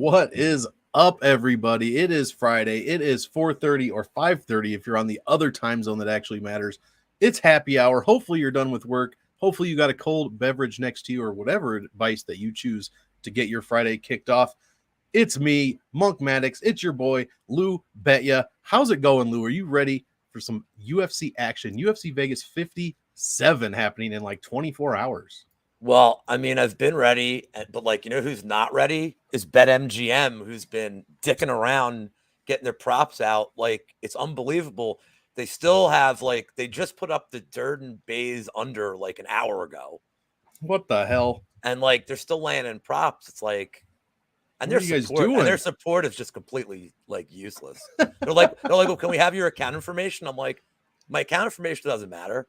What is up, everybody? It is Friday. It is 4:30 or 5:30 if you're on the other time zone that actually matters. It's happy hour. Hopefully you're done with work. Hopefully you got a cold beverage next to you or whatever advice that you choose to get your Friday kicked off. It's me, MonkMMATics. It's your boy, Lou Betya. How's it going, Lou? Are you ready for some UFC action? UFC Vegas 57 happening in like 24 hours. Well, I mean, I've been ready, but like, you know who's not ready is BetMGM, who's been dicking around getting their props out. Like, it's unbelievable. They still have, like, they just put up the Durden Bays under like an hour ago. What the hell? And like, they're still laying in props. It's like, and What are you guys doing? their support is just completely like useless. They're like, well, can we have your account information? I'm like, my account information doesn't matter.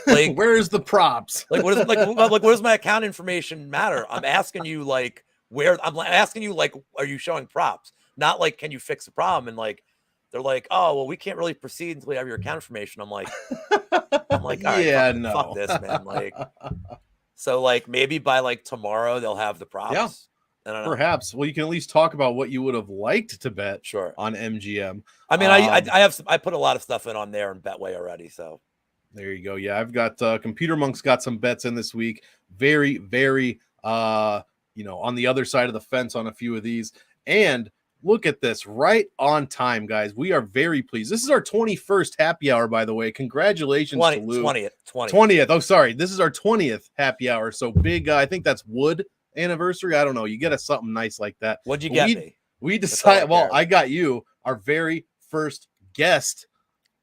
Like, where's the props? Like, what is what does my account information matter? I'm asking you, like, I'm asking you, like, are you showing props? Not like, can you fix the problem? And like, they're like, oh, well, we can't really proceed until we have your account information. I'm like, all right, yeah, fuck this, man. Like, so like maybe by like tomorrow they'll have the props. Yeah. I don't know. Perhaps. Well, you can at least talk about what you would have liked to bet Sure. on MGM. I mean, I put a lot of stuff in on there in Betway already, so. There you go. Yeah, I've got Computer Monk's got some bets in this week. Very, very, on the other side of the fence on a few of these. And look at this, right on time, guys. We are very pleased. This is our 21st happy hour, by the way. Congratulations to Lou. 20th. Oh, sorry. This is our 20th happy hour. So big. I think that's Wood anniversary. I don't know. You get us something nice like that. What'd you get me? We decided. Well, I got you our very first guest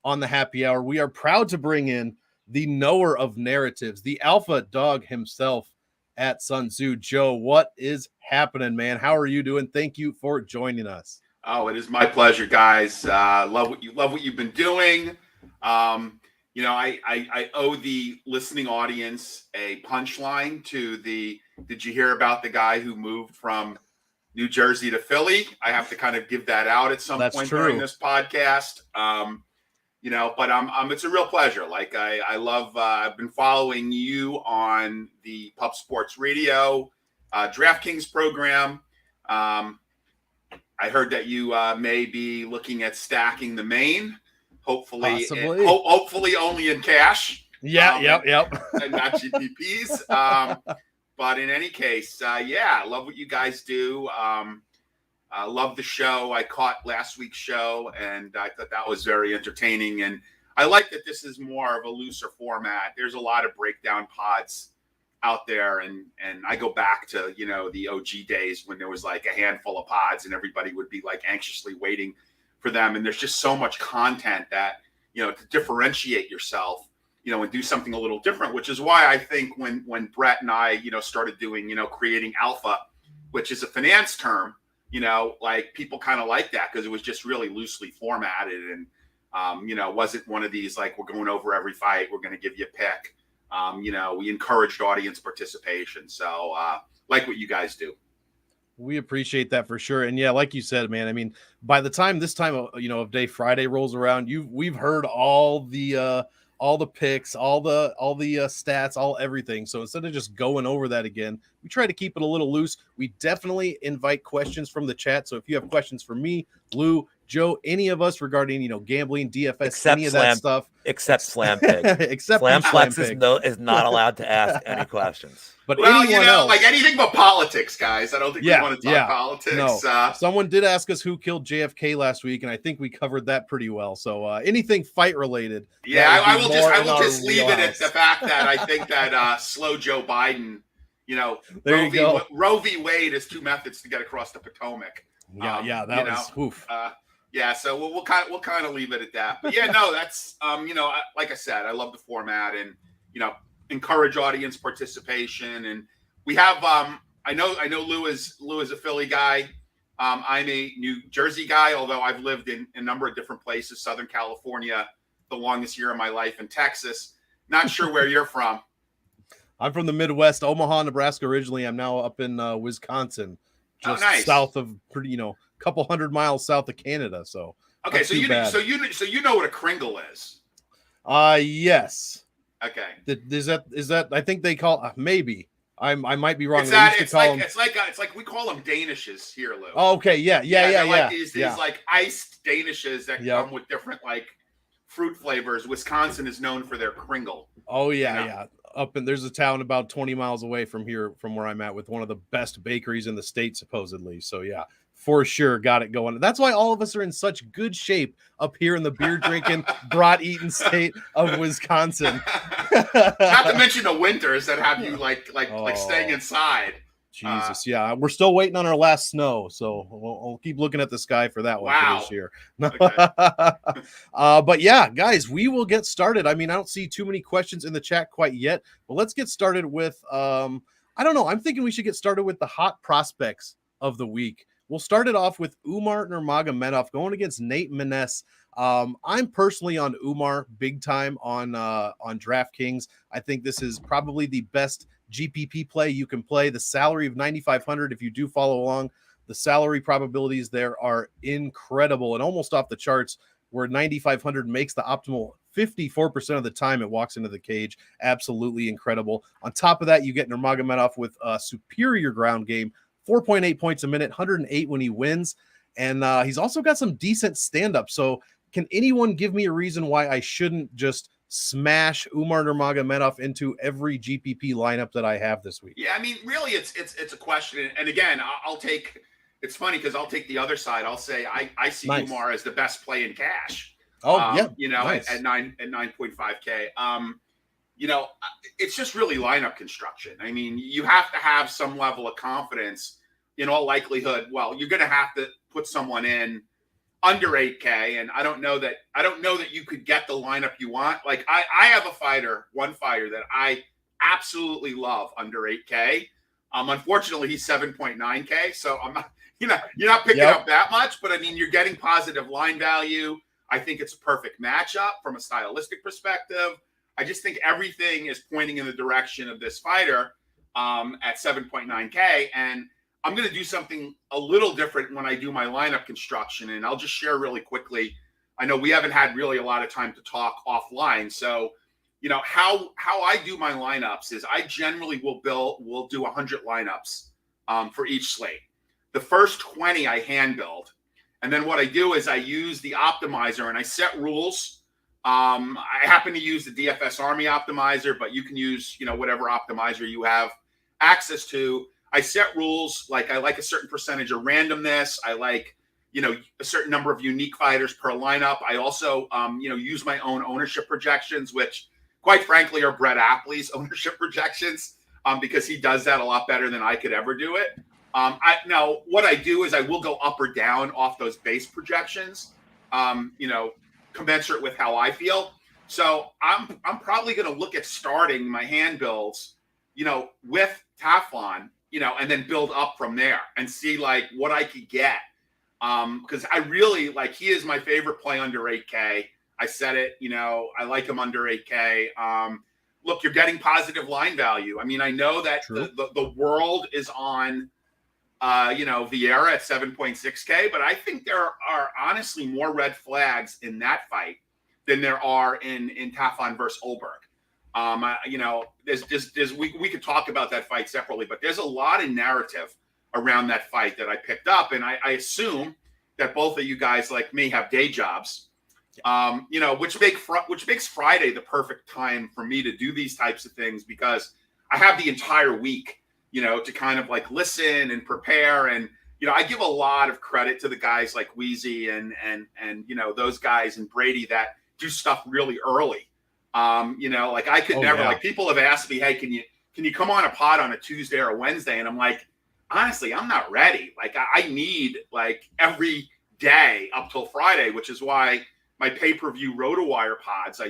on the happy hour. We are proud to bring in the knower of narratives, the alpha dog himself at Sun Tzu. Joe, what is happening, man? How are you doing? Thank you for joining us. Oh, it is my pleasure, guys. Love what you've been doing. I owe the listening audience a punchline to did you hear about the guy who moved from New Jersey to Philly? I have to kind of give that out at some point during this podcast. But it's a real pleasure. Like I love, I've been following you on the Pup Sports Radio DraftKings program. I heard that you may be looking at stacking the main, hopefully only in cash. Yeah. Yep. And not GPPs. But in any case, I love what you guys do. I love the show. I caught last week's show, and I thought that was very entertaining. And I like that this is more of a looser format. There's a lot of breakdown pods out there, and I go back to, the OG days when there was like a handful of pods and everybody would be like anxiously waiting for them. And there's just so much content that, to differentiate yourself, and do something a little different, which is why I think when Brett and I, started doing, creating alpha, which is a finance term, like people kind of like that because it was just really loosely formatted and, wasn't one of these, like, we're going over every fight, we're going to give you a pick. We encouraged audience participation. So like what you guys do. We appreciate that for sure. And yeah, like you said, man, I mean, by the time this time of day Friday rolls around, we've heard all the picks, all the stats, all everything. So instead of just going over that again, we try to keep it a little loose. We definitely invite questions from the chat. So if you have questions for me, Lou, Joe, any of us regarding, gambling, DFS, any of that stuff. Except Slam Pig. Except Slam Flex is not allowed to ask any questions. But anyone else, like anything but politics, guys. I don't think we want to talk politics. No. Someone did ask us who killed JFK last week, and I think we covered that pretty well. So anything fight related. Yeah, I will just leave it at the fact that I think that slow Joe Biden, Roe v. Wade is two methods to get across the Potomac. That was oof. So we'll kind of leave it at that. But that's like I said, I love the format and encourage audience participation. And we have I know Lou is a Philly guy. I'm a New Jersey guy, although I've lived in a number of different places, Southern California, the longest year of my life, in Texas. Not sure where you're from. I'm from the Midwest, Omaha, Nebraska originally. I'm now up in Wisconsin, just south of couple 100 miles south of Canada. So okay, so you know what a Kringle is. Yes. Okay. Is that I think they call maybe I might be wrong. It's We that. used to call them. It's like we call them Danishes here, Lou. Oh, okay, yeah. They're like these like iced Danishes that Yep. come with different like fruit flavors. Wisconsin is known for their Kringle. Oh yeah, you know? yeah. There's a town about 20 miles away from here, from where I'm at, with one of the best bakeries in the state, supposedly. So yeah, for sure, got it going. That's why all of us are in such good shape up here in the beer drinking, brat eating state of Wisconsin. Not to mention the winters that have you like staying inside. Jesus, yeah, we're still waiting on our last snow, so we'll keep looking at the sky for that one for this year. Okay. But yeah, guys, we will get started. I mean, I don't see too many questions in the chat quite yet, but let's get started with I don't know. I'm thinking we should get started with the hot prospects of the week. We'll start it off with Umar Nurmagomedov going against Nate Maness. I'm personally on Umar big time on DraftKings. I think this is probably the best GPP play you can play. The salary of 9,500, if you do follow along, the salary probabilities there are incredible and almost off the charts, where 9,500 makes the optimal 54% of the time it walks into the cage. Absolutely incredible. On top of that, you get Nurmagomedov with a superior ground game, 4.8 points a minute, 108 when he wins. And he's also got some decent stand-up. So can anyone give me a reason why I shouldn't just smash Umar Nurmagomedov into every GPP lineup that I have this week? Yeah, I mean, really, it's a question. And again, I'll take. It's funny because I'll take the other side. I'll say I see Umar as the best play in cash. Oh yeah, nice. at 9.5K. It's just really lineup construction. I mean, you have to have some level of confidence. In all likelihood, well, you're going to have to put someone in under 8K, and I don't know that you could get the lineup you want. Like I have one fighter that I absolutely love under 8K. Unfortunately, he's 7.9K, so I'm not. You're not picking up that much, but I mean, you're getting positive line value. I think it's a perfect matchup from a stylistic perspective. I just think everything is pointing in the direction of this fighter at 7.9K, and I'm going to do something a little different when I do my lineup construction, and I'll just share really quickly. I know we haven't had really a lot of time to talk offline, so how I do my lineups is I generally will do 100 lineups for each slate. The first 20 I hand build, and then what I do is I use the optimizer and I set rules. I happen to use the DFS Army optimizer, but you can use whatever optimizer you have access to. I set rules, like I like a certain percentage of randomness. I like, a certain number of unique fighters per lineup. I also, use my own ownership projections, which quite frankly are Brett Apley's ownership projections, because he does that a lot better than I could ever do it. Now what I do is I will go up or down off those base projections, commensurate with how I feel. So I'm probably going to look at starting my hand builds, with Taflon, and then build up from there and see like what I could get. Because I really he is my favorite play under 8K. I said it, I like him under 8K. Look, you're getting positive line value. I mean, I know that the world is on, Vieira at 7.6K, but I think there are honestly more red flags in that fight than there are in Taflon versus Olberg. We could talk about that fight separately, but there's a lot of narrative around that fight that I picked up. And I assume that both of you guys like me have day jobs, which makes Friday the perfect time for me to do these types of things, because I have the entire week, to kind of listen and prepare. And, I give a lot of credit to the guys like Wheezy and those guys and Brady that do stuff really early. I could never, people have asked me, hey, can you come on a pod on a Tuesday or a Wednesday? And I'm like, honestly, I'm not ready. I need every day up till Friday, which is why my pay-per-view RotoWire pods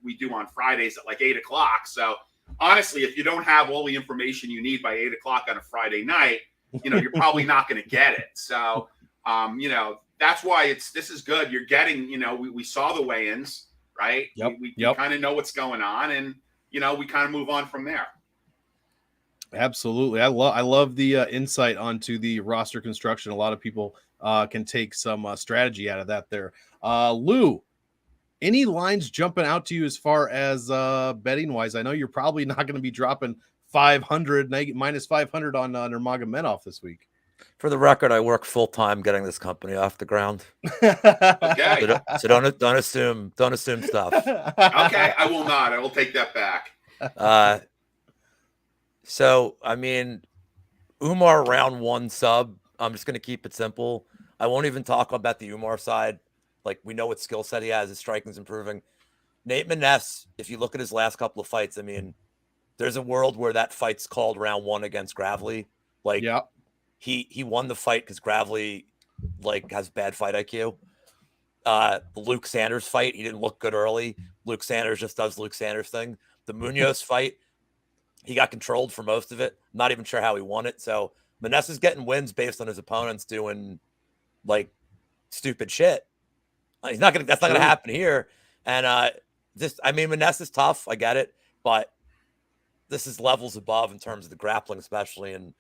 we do on Fridays at 8:00. So honestly, if you don't have all the information you need by 8:00 on a Friday night, you're probably not going to get it. So, that's why this is good. You're getting, we saw the weigh-ins. Right. Yep. We kind of know what's going on, and we kind of move on from there. Absolutely. I love the insight onto the roster construction. A lot of people can take some strategy out of that there. Lou, any lines jumping out to you as far as betting wise? I know you're probably not going to be dropping 500, minus 500 on Nurmagomedov this week. For the record, I work full time getting this company off the ground. Okay. So don't assume stuff. Okay, I will not. I will take that back. So I mean, Umar round 1 sub. I'm just gonna keep it simple. I won't even talk about the Umar side. Like, we know what skill set he has. His striking's improving. Nate Maness, if you look at his last couple of fights, I mean, there's a world where that fight's called round 1 against Gravely. Like, yeah, he won the fight because Gravely like has bad fight IQ. The Luke Sanders fight, he didn't look good early. Luke Sanders just does Luke Sanders thing. The Munoz fight, he got controlled for most of it. I'm not even sure how he won it. So Manessa's getting wins based on his opponents doing like stupid shit. That's not gonna happen here. And I mean, Manessa's tough. I get it, but this is levels above in terms of the grappling, especially. And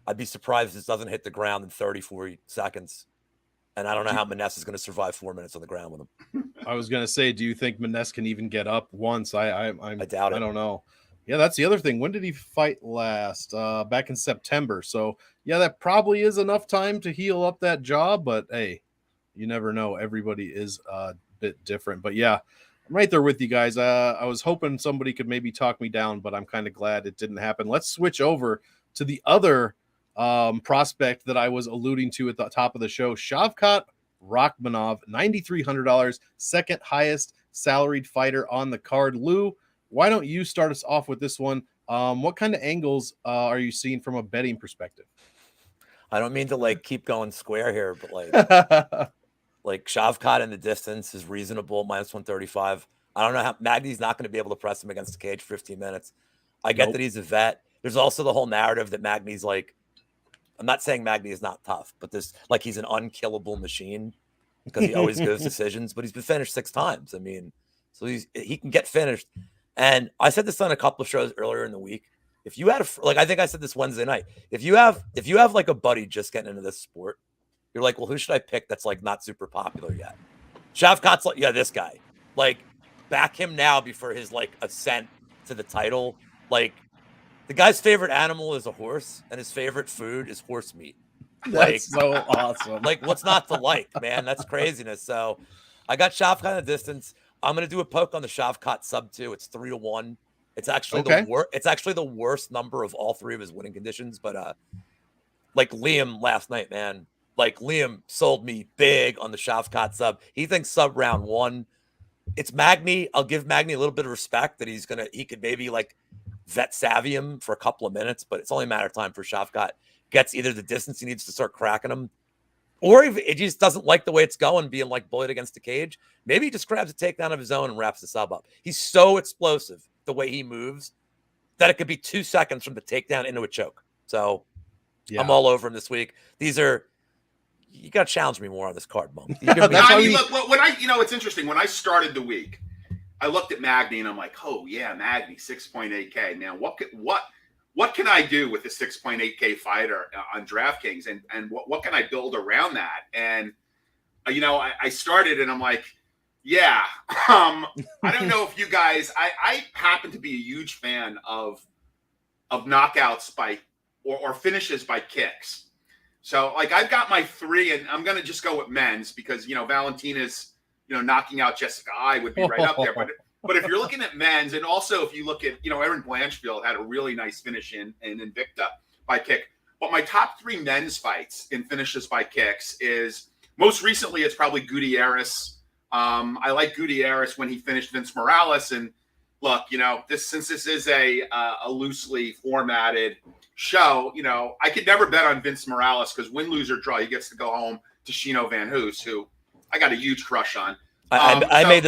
I'd be surprised if this doesn't hit the ground in 30, 40 seconds. And I don't know how Maness is going to survive 4 minutes on the ground with him. I was going to say, do you think Maness can even get up once? I doubt it. I don't know. Yeah, that's the other thing. When did he fight last? Back in September. So, yeah, that probably is enough time to heal up that jaw. But, hey, you never know. Everybody is a bit different. But, yeah, I'm right there with you guys. I was hoping somebody could maybe talk me down, but I'm kind of glad it didn't happen. Let's switch over to the other prospect that I was alluding to at the top of the show, Shavkat Rakhmonov, $9,300, second highest salaried fighter on the card. Lou, why don't you start us off with this one? What kind of angles are you seeing from a betting perspective? I don't mean to like keep going square here, but like Shavkat in the distance is reasonable, minus 135. I don't know how Magny's not going to be able to press him against the cage for 15 minutes. I get that he's a vet. There's also the whole narrative that Magny's like, I'm not saying Magny is not tough, but this, like, he's an unkillable machine because he always goes decisions, but he's been finished 6 times. I mean, so he can get finished. And I said this on a couple of shows earlier in the week. If you had I think I said this Wednesday night, if you have like a buddy just getting into this sport, you're like, well, who should I pick that's like not super popular yet? Shavkat's like, yeah, this guy. Like, back him now before his like ascent to the title. Like, the guy's favorite animal is a horse, and his favorite food is horse meat. That's so awesome. Like, what's not to like, man? That's craziness. So I got Shavkat in the distance. I'm gonna do a poke on the Shavkat sub 2. It's 3-1. It's actually It's actually the worst number of all 3 of his winning conditions. But like Liam last night, man. Like, Liam sold me big on the Shavkat sub. He thinks sub round 1. It's Magny. I'll give Magny a little bit of respect that he could maybe like vet savvy him for a couple of minutes, but it's only a matter of time for Shavkat gets either the distance he needs to start cracking him, or if it just doesn't like the way it's going, being like bullied against the cage. Maybe he just grabs a takedown of his own and wraps the sub up. He's so explosive the way he moves that it could be 2 seconds from the takedown into a choke. So yeah. I'm all over him this week. You got to challenge me more on this card, Monk. Look, it's interesting. When I started the week, I looked at Magny and I'm like, oh yeah, Magny, 6.8K. Now, what can I do with a 6.8K fighter on DraftKings, and what can I build around that? And I started and I'm like, yeah, I don't know if you guys. I happen to be a huge fan of knockouts by or finishes by kicks. So like I've got my 3, and I'm gonna just go with men's because Valentina's knocking out Jessica I would be right up there. But if you're looking at men's, and also if you look at Erin Blanchfield had a really nice finish in Invicta by kick. But my top 3 men's fights in finishes by kicks is most recently it's probably Gutierrez. I like Gutierrez when he finished Vince Morales. And look, since this is a loosely formatted show, I could never bet on Vince Morales because win, lose, or draw, he gets to go home to Shino Van Hoos, who I got a huge crush on. I made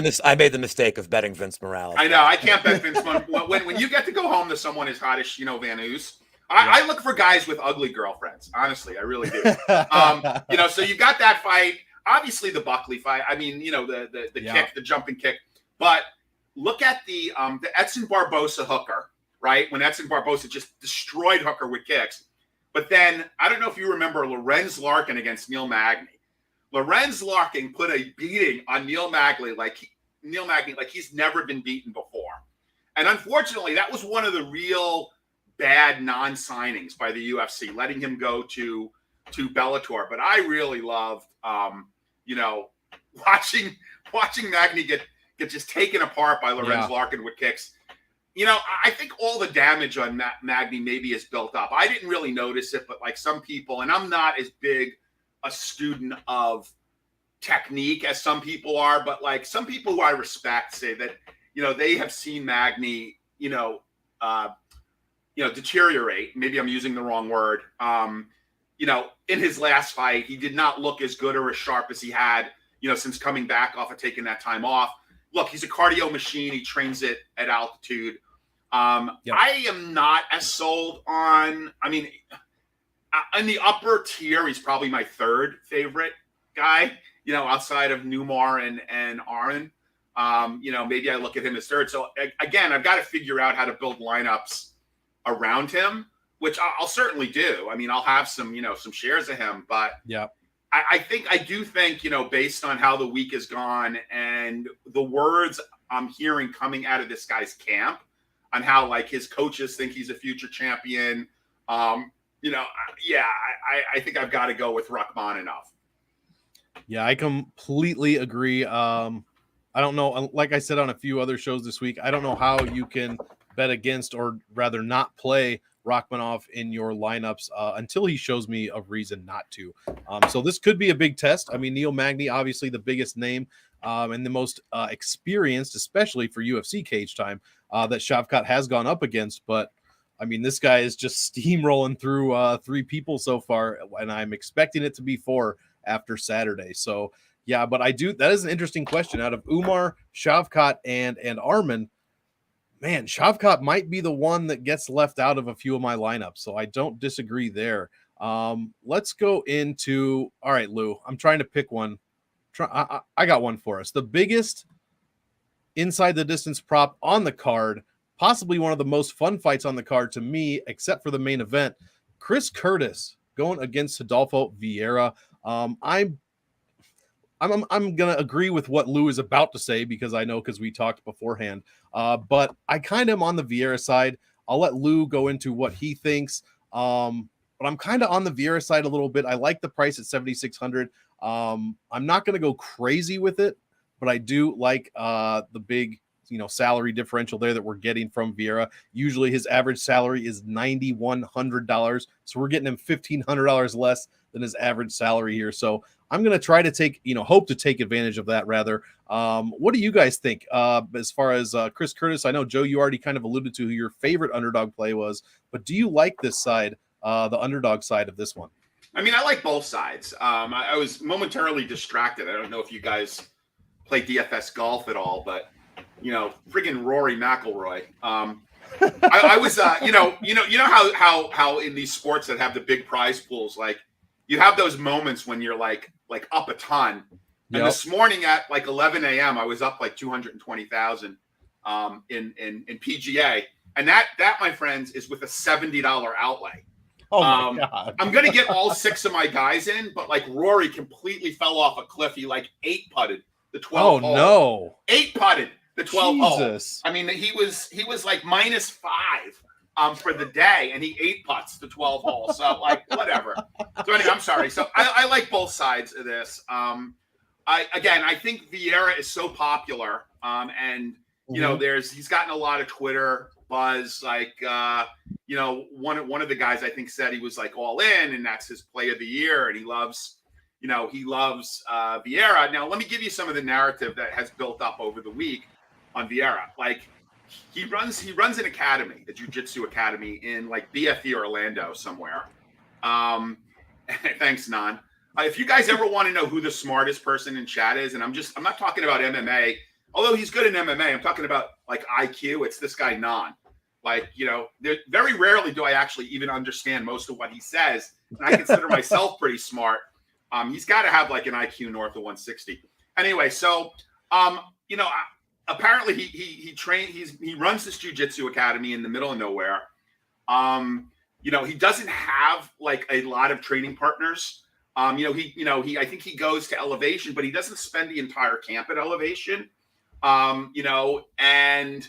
the mistake of betting Vince Morales. I know I can't bet Vince. when you get to go home to someone as hot as Shino Van Hoos, I look for guys with ugly girlfriends. Honestly, I really do. So you got that fight. Obviously, the Buckley fight. I mean, the kick, the jumping kick. But look at the Edson Barbosa hooker, right? When Edson Barbosa just destroyed Hooker with kicks. But then I don't know if you remember Lorenz Larkin against Neil Magny. Lorenz Larkin put a beating on Neil Magny like he's never been beaten before. And unfortunately, that was one of the real bad non-signings by the UFC, letting him go to Bellator. But I really loved, watching Magny get just taken apart by Lorenz Larkin with kicks. I think all the damage on Magny maybe is built up. I didn't really notice it, but like some people, and I'm not as big a student of technique as some people are, but like some people who I respect say that, they have seen Magny, deteriorate. Maybe I'm using the wrong word. In his last fight, he did not look as good or as sharp as he had, since coming back off of taking that time off. Look, he's a cardio machine. He trains it at altitude. I am not as sold on, in the upper tier, he's probably my third favorite guy, outside of Newmar and Aron. Maybe I look at him as third. So again, I've got to figure out how to build lineups around him, which I'll certainly do. I'll have some shares of him, but I do think, based on how the week has gone and the words I'm hearing coming out of this guy's camp on how like his coaches think he's a future champion. I think I've got to go with Rachmaninoff. Yeah, I completely agree. I don't know. Like I said on a few other shows this week, I don't know how you can bet against or rather not play Rachmaninoff in your lineups until he shows me a reason not to. So this could be a big test. Neil Magny, obviously the biggest name and the most experienced, especially for UFC cage time, that Shavkat has gone up against. But this guy is just steamrolling through 3 people so far, and I'm expecting it to be 4 after Saturday. So yeah, but that is an interesting question. Out of Umar, Shavkat, and Arman, man, Shavkat might be the one that gets left out of a few of my lineups, so I don't disagree there. Let's go into, all right, Lou, I'm trying to pick one. I got one for us. The biggest inside the distance prop on the card, possibly one of the most fun fights on the card to me, except for the main event, Chris Curtis going against Adolfo Vieira. I'm gonna agree with what Lou is about to say because we talked beforehand. But I kind of am on the Vieira side. I'll let Lou go into what he thinks. But I'm kind of on the Vieira side a little bit. I like the price at 7,600. I'm not gonna go crazy with it, but I do like the big salary differential there that we're getting from Vieira. Usually his average salary is $9,100, so we're getting him $1,500 less than his average salary here. So I'm going to try to hope to take advantage of that rather. What do you guys think as far as Chris Curtis? I know, Joe, you already kind of alluded to who your favorite underdog play was, but do you like this side, the underdog side of this one? I like both sides. I was momentarily distracted. I don't know if you guys play DFS golf at all, but friggin' Rory McIlroy. I was, how in these sports that have the big prize pools, like you have those moments when you're like up a ton. And this morning at like 11 a.m., I was up like 220,000 in PGA, and that my friends is with a $70 outlay. Oh my God. I'm gonna get all 6 of my guys in, but like Rory completely fell off a cliff. He like 8-putted the 12. Oh no! 8-putted the 12 Jesus. hole. He was like -5 for the day, and he 8-putts the 12 hole. So like whatever. So anyway, I'm sorry. So I like both sides of this. I think Vieira is so popular, and he's gotten a lot of Twitter buzz. Like one of the guys I think said he was like all in, and that's his play of the year, and he loves Vieira. Now let me give you some of the narrative that has built up over the week on Vieira. Like he runs an academy, a jiu-jitsu academy in like BFE Orlando somewhere. Thanks, Nan. If you guys ever want to know who the smartest person in chat is, and I'm not talking about MMA, although he's good in MMA, I'm talking about like IQ. It's this guy, Nan. Like, very rarely do I actually even understand most of what he says. And I consider myself pretty smart. He's got to have like an IQ north of 160. Anyway, so, apparently he runs this jiu-jitsu academy in the middle of nowhere. He doesn't have like a lot of training partners. I think he goes to Elevation, but he doesn't spend the entire camp at Elevation. And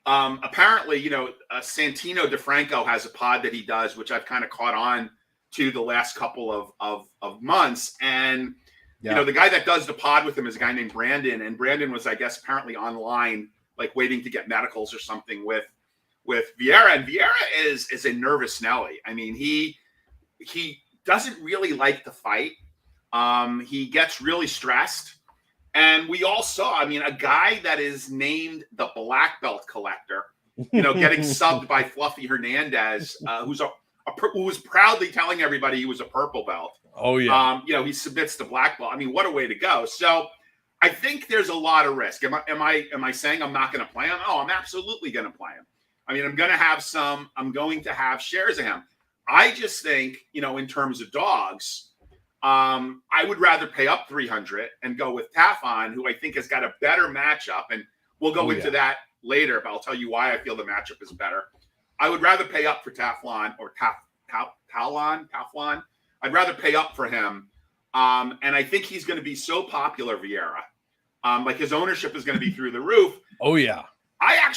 Apparently, Santino DeFranco has a pod that he does, which I've kind of caught on to the last couple of months. And, the guy that does the pod with him is a guy named Brandon. And Brandon was, I guess, apparently online, like waiting to get medicals or something with Vieira. And Vieira is a nervous Nelly. I mean, he doesn't really like to fight. He gets really stressed. And we all saw, a guy that is named the black belt collector, getting subbed by Fluffy Hernandez, who was proudly telling everybody he was a purple belt. Oh, yeah. He submits to black belt. What a way to go. So I think there's a lot of risk. Am I saying I'm not going to play him? Oh, I'm absolutely going to play him. I'm going to have shares of him. I just think, in terms of dogs, I would rather pay up 300 and go with Tafon, who I think has got a better matchup. And we'll go into that later, but I'll tell you why I feel the matchup is better. I would rather pay up for Taflon or Taflon. I'd rather pay up for him. And I think he's going to be so popular, Vieira. Like his ownership is going to be through the roof. Oh, yeah. I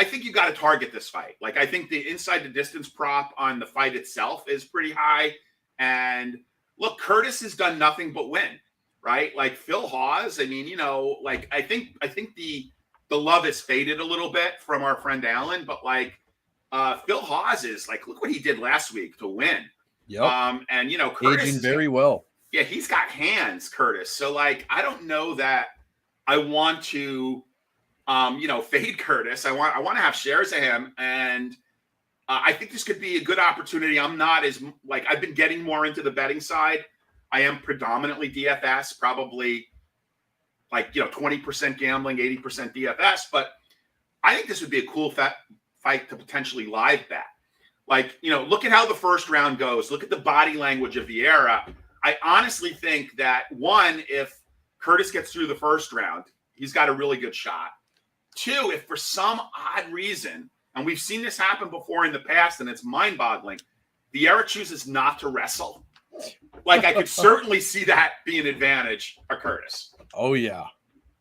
think you got to target this fight. Like, I think the inside the distance prop on the fight itself is pretty high. And look, Curtis has done nothing but win, right? Like Phil Hawes. I think the love has faded a little bit from our friend Alan, but Phil Hawes is look what he did last week to win. Yep. And Curtis aging very well. Yeah, he's got hands, Curtis. So I don't know that I want to fade Curtis. I want to have shares of him, and I think this could be a good opportunity. I'm not as I've been getting more into the betting side. I am predominantly DFS, probably 20% gambling, 80% DFS. But I think this would be a cool fight to potentially live bet. Look at how the first round goes. Look at the body language of Vieira. I honestly think that if Curtis gets through the first round, he's got a really good shot. 2, if for some odd reason, and we've seen this happen before in the past, and it's mind-boggling, Vieira chooses not to wrestle. I could certainly see that be an advantage for Curtis. Oh, yeah.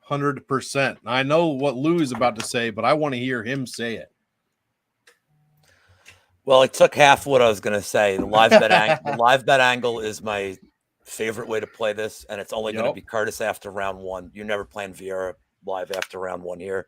100%. I know what Lou is about to say, but I want to hear him say it. Well, it took half what I was going to say. The live bet angle is my favorite way to play this, and it's only going to be Curtis after round 1. You're never playing Vieira live after round 1 here.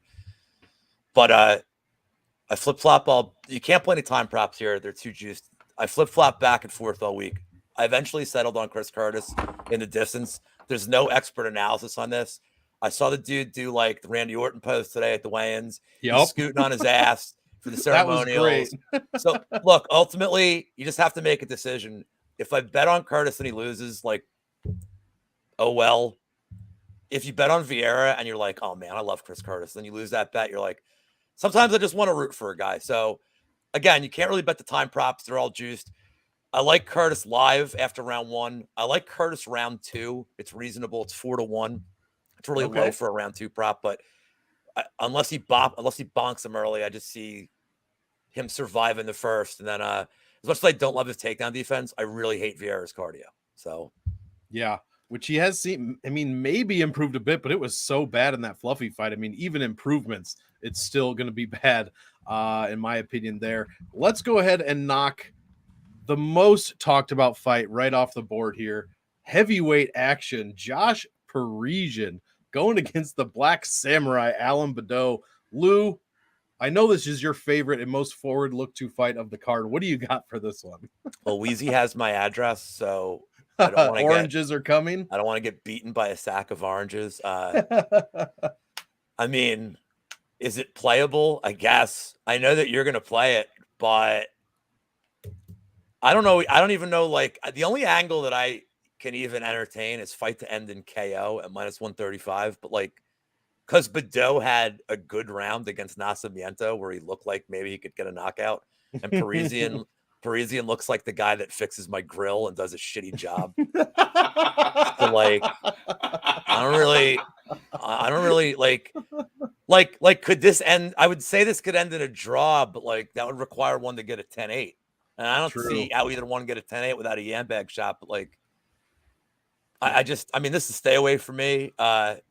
But I flip-flop you can't play any time props here. They're too juiced. I flip-flop back and forth all week. I eventually settled on Chris Curtis in the distance. There's no expert analysis on this. I saw the dude do the Randy Orton post today at the weigh-ins. He's scooting on his ass for the ceremonials. That was great. So look, ultimately, you just have to make a decision. If I bet on Curtis and he loses, oh well. If you bet on Vieira and you're like, oh man, I love Chris Curtis, then you lose that bet. You're like, sometimes I just want to root for a guy. So again, you can't really bet the time props. They're all juiced. I like Curtis live after round 1. I like Curtis round 2. It's reasonable. It's 4-1. It's really low for a round 2 prop, but unless he bonks him early, I just see him surviving the first. And then as much as I don't love his takedown defense, I really hate Vieira's cardio. So yeah, which he has seen, maybe improved a bit, but it was so bad in that Fluffy fight. Even improvements, it's still going to be bad, in my opinion there. Let's go ahead and knock the most talked about fight right off the board here. Heavyweight action. Josh Parisian going against the Black Samurai, Alan Badeau. Lou, I know this is your favorite and most forward look to fight of the card. What do you got for this one? Well, Weezy has my address, so I don't want to oranges are coming. I don't want to get beaten by a sack of oranges. Is it playable? I guess. I know that you're going to play it, but I don't know. I don't even know. The only angle that I can even entertain is fight to end in KO at -135. But because Badeau had a good round against Nascimento where he looked like maybe he could get a knockout, and Parisian looks like the guy that fixes my grill and does a shitty job. So I don't really could this end? I would say this could end in a draw, but that would require one to get a 10-8. And I don't see how either one get a 10-8 without a Yambag shot. But this is stay away from me.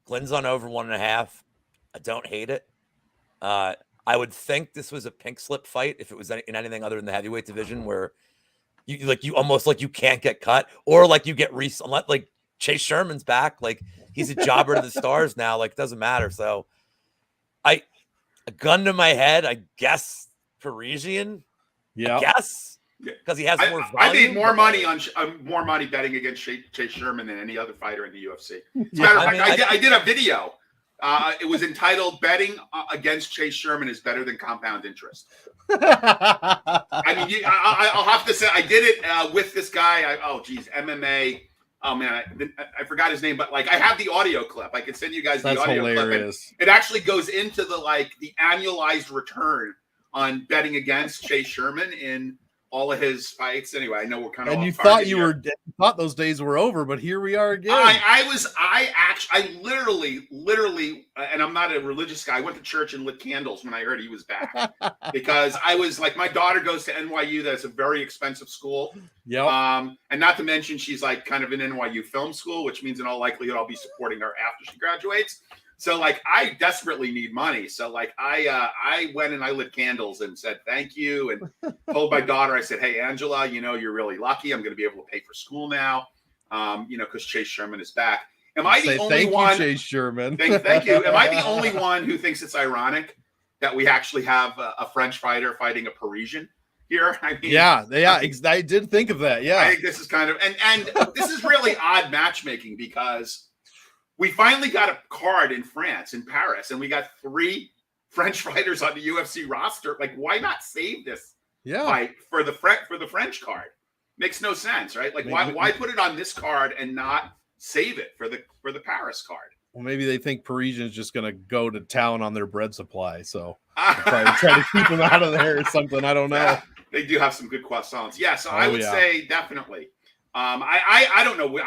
Glenn's on over 1.5. I don't hate it. I would think this was a pink slip fight if it was in anything other than the heavyweight division, where you almost like you can't get cut, or like you get like Chase Sherman's back, like he's a jobber to the stars now, like it doesn't matter. So a gun to my head, I guess Parisian. Yeah. I guess because he has more volume. I made more money on more money betting against Chase Sherman than any other fighter in the UFC. As a matter of fact, I did a video. It was entitled "Betting Against Chase Sherman is Better Than Compound Interest." I mean, I'll have to say I did it with this guy. MMA. Oh man, I forgot his name, but like I have the audio clip. I can send you guys the audio clip. It actually goes into the annualized return on betting against Chase Sherman in all of his fights. Anyway, I know we're kind of. And you thought those days were over, but here we are again. I literally, and I'm not a religious guy. I went to church and lit candles when I heard he was back because I was like, my daughter goes to NYU. That's a very expensive school. Yeah. And not to mention she's like kind of an NYU film school, which means in all likelihood I'll be supporting her after she graduates. So like I desperately need money. So like I went and I lit candles and said thank you and told my daughter, I said, hey Angela, you're really lucky. I'm going to be able to pay for school now. Because Chase Sherman is back. Am I the only one? Chase Sherman. Thank you. Am I the only one who thinks it's ironic that we actually have a French fighter fighting a Parisian here? I mean, I did think of that. Yeah, I think this is kind of and this is really odd matchmaking because we finally got a card in France, in Paris, and we got 3 French fighters on the UFC roster. Like, why not save this fight for the French card? Makes no sense, right? Like, why put it on this card and not save it for the Paris card? Well, maybe they think Parisian is just going to go to town on their bread supply, so probably try to keep them out of there or something. I don't know. Yeah, they do have some good croissants. Yeah, so I would say definitely. I don't know.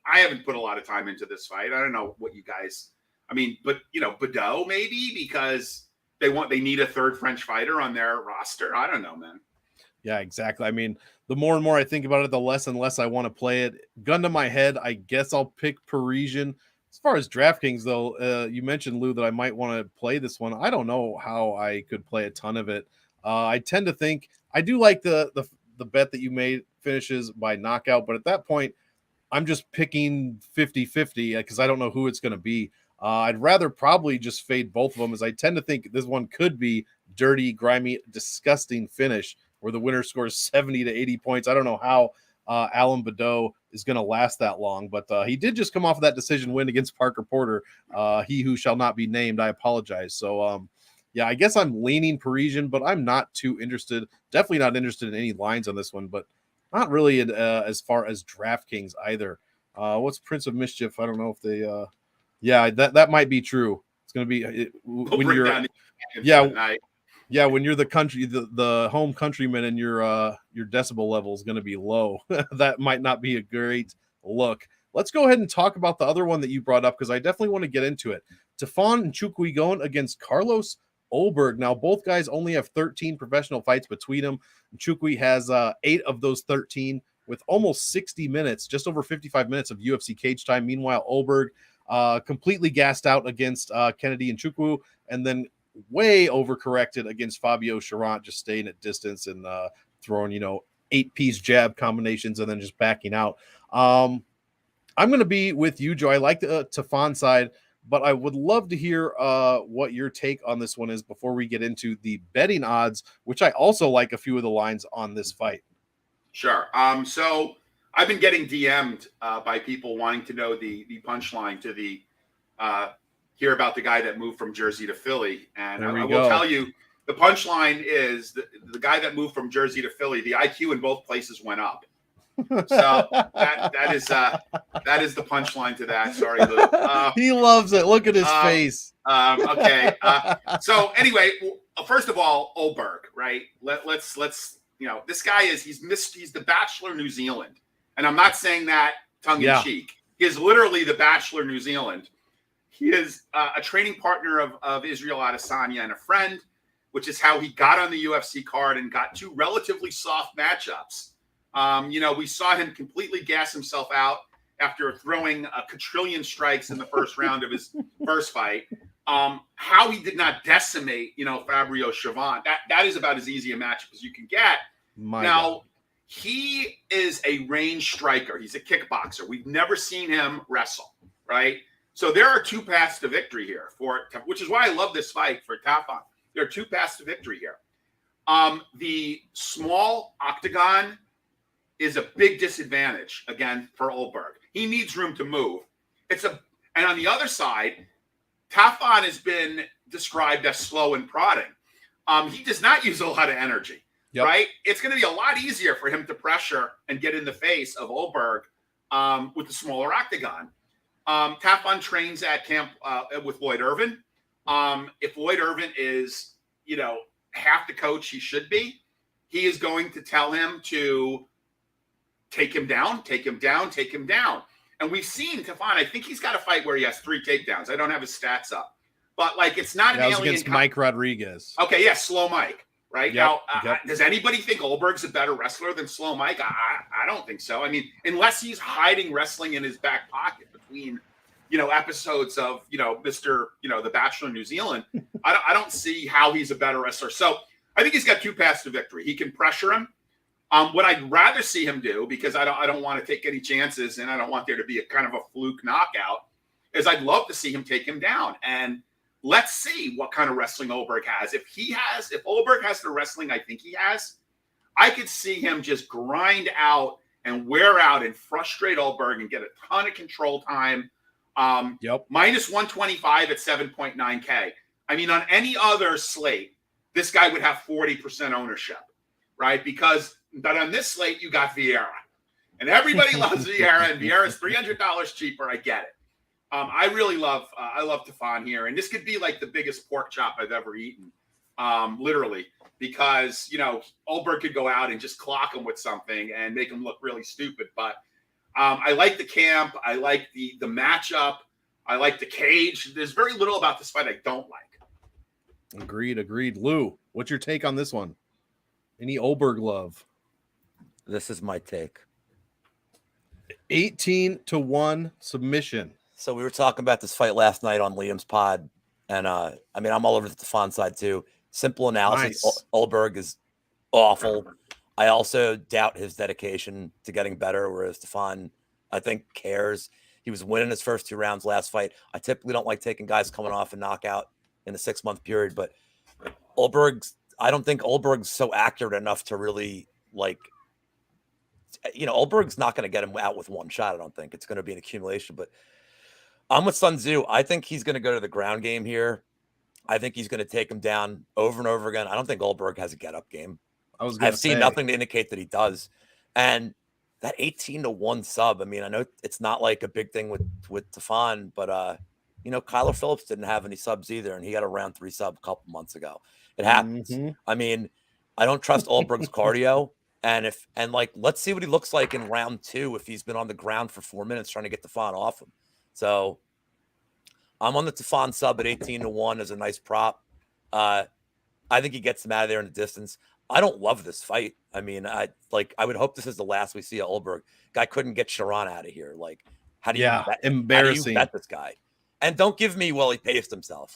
I haven't put a lot of time into this fight. I don't know what you guys. I mean, but Badeau maybe because they need a third French fighter on their roster. I don't know, man. Yeah, exactly. I mean, the more and more I think about it, the less and less I want to play it. Gun to my head, I guess I'll pick Parisian. As far as DraftKings, though, you mentioned, Lou, that I might want to play this one. I don't know how I could play a ton of it. I tend to think I do like the bet that you made finishes by knockout, but at that point, I'm just picking 50-50 because I don't know who it's going to be. I'd rather probably just fade both of them, as I tend to think this one could be dirty, grimy, disgusting finish where the winner scores 70 to 80 points. I don't know how Alan Badeau is going to last that long, but he did just come off of that decision win against Parker Porter. He who shall not be named. I apologize. So, yeah, I guess I'm leaning Parisian, but I'm not too interested. Definitely not interested in any lines on this one, but not really as far as DraftKings either. What's Prince of Mischief? I don't know if they. That might be true. It's going to be when you're. When you're the home countryman, and your decibel level is going to be low. That might not be a great look. Let's go ahead and talk about the other one that you brought up because I definitely want to get into it. Tafon Nchukwi going against Carlos Olberg. Now, both guys only have 13 professional fights between them. Nchukwi has 8 of those 13 with almost 60 minutes, just over 55 minutes of UFC cage time. Meanwhile, Olberg completely gassed out against Kennedy Nchukwu, and then way overcorrected against Fabio Cherant, just staying at distance and throwing 8-piece jab combinations and then just backing out. I'm going to be with you, Joe. I like the Tafon side, but I would love to hear what your take on this one is before we get into the betting odds, which I also like a few of the lines on this fight. Sure. So I've been getting DM'd by people wanting to know the punchline to the hear about the guy that moved from Jersey to Philly. And I will tell you, the punchline is the guy that moved from Jersey to Philly, the IQ in both places went up. So that is the punchline to that. Sorry, Lou. He loves it. Look at his face. Okay. So anyway, first of all, Olberg, right? Let's this guy he's the Bachelor New Zealand, and I'm not saying that tongue in cheek. He is literally the Bachelor New Zealand. He is a training partner of Israel Adesanya and a friend, which is how he got on the UFC card and got 2 relatively soft matchups. We saw him completely gas himself out after throwing a quadrillion strikes in the first round of his first fight. How he did not decimate, Fabio Chavant. That is about as easy a matchup as you can get. He is a range striker. He's a kickboxer. We've never seen him wrestle, right? So there are two paths to victory here which is why I love this fight for Tafon. There are two paths to victory here. The small octagon is a big disadvantage again for Oldberg. He needs room to move. And on the other side, Tafon has been described as slow and prodding. He does not use a lot of energy. Yep. Right? It's going to be a lot easier for him to pressure and get in the face of Oldberg with the smaller octagon. Tafon trains at camp with Lloyd Irvin. If Lloyd Irvin is, half the coach he should be, he is going to tell him to take him down. And we've seen Tafon, I think he's got a fight where he has 3 takedowns. I don't have his stats up. But, it's not an alien. That was against Mike Rodriguez. Okay, yeah, Slow Mike. Right? Yep, now, does anybody think Oldberg's a better wrestler than Slow Mike? I don't think so. I mean, unless he's hiding wrestling in his back pocket between, episodes of, Mr. The Bachelor New Zealand, I don't see how he's a better wrestler. So I think he's got two paths to victory. He can pressure him. What I'd rather see him do, because I don't want to take any chances and I don't want there to be a kind of a fluke knockout, is I'd love to see him take him down. And let's see what kind of wrestling Oldberg has. If Oldberg has the wrestling I think he has, I could see him just grind out and wear out and frustrate Oldberg and get a ton of control time. Minus 125 at 7.9K. I mean, on any other slate, this guy would have 40% ownership, right? But on this slate, you got Vieira. And everybody loves Vieira, and Vieira's $300 cheaper. I get it. I really love Tafon here. And this could be like the biggest pork chop I've ever eaten, literally, because, Oldberg could go out and just clock him with something and make him look really stupid. But I like the camp. I like the matchup. I like the cage. There's very little about this fight I don't like. Agreed. Lou, what's your take on this one? Any Oldberg love? This is my take. 18-1 submission. So we were talking about this fight last night on Liam's pod, and I'm all over the Tafon side too. Simple analysis: nice. Oldberg is awful. I also doubt his dedication to getting better, whereas Tafon, I think, cares. He was winning his first 2 rounds last fight. I typically don't like taking guys coming off a knockout in a 6-month period, but I don't think Oldberg's so accurate enough to really Oldberg's not going to get him out with one shot. I don't think it's going to be an accumulation, but I'm with Sun Tzu. I think he's going to go to the ground game here. I think he's going to take him down over and over again. I don't think Oldberg has a get-up game. I've seen nothing to indicate that he does. And that 18-1 sub, I mean, I know it's not like a big thing with Tafon, but, Kyler Phillips didn't have any subs either, and he got a round 3 sub a couple months ago. It happens. Mm-hmm. I mean, I don't trust Oldberg's cardio. And let's see what he looks like in round 2 if he's been on the ground for 4 minutes trying to get Tafon off him. So I'm on the Tafon sub at 18-1 as a nice prop. I think he gets him out of there in the distance. I don't love this fight. I mean, I would hope this is the last we see of Oldberg. Guy couldn't get Sharon out of here. How do you embarrassing bet this guy? And don't give me, he paced himself.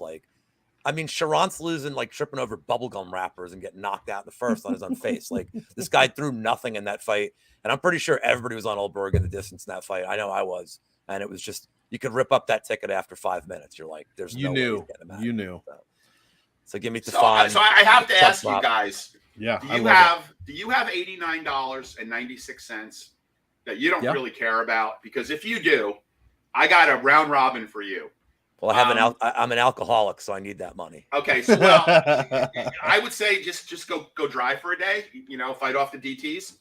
Sharon's losing, tripping over bubblegum wrappers and getting knocked out in the first on his own face. This guy threw nothing in that fight. And I'm pretty sure everybody was on Oldberg in the distance in that fight. I know I was. And it was just, you could rip up that ticket after 5 minutes. You're like, there's no way he's getting him out. You knew. So give me Tafon. So I have to ask you guys. Yeah. Do you have $89.96 that you don't really care about? Because if you do, I got a round robin for you. Well, I'm an alcoholic, so I need that money. Okay, so I would say just go drive for a day. Fight off the DTs.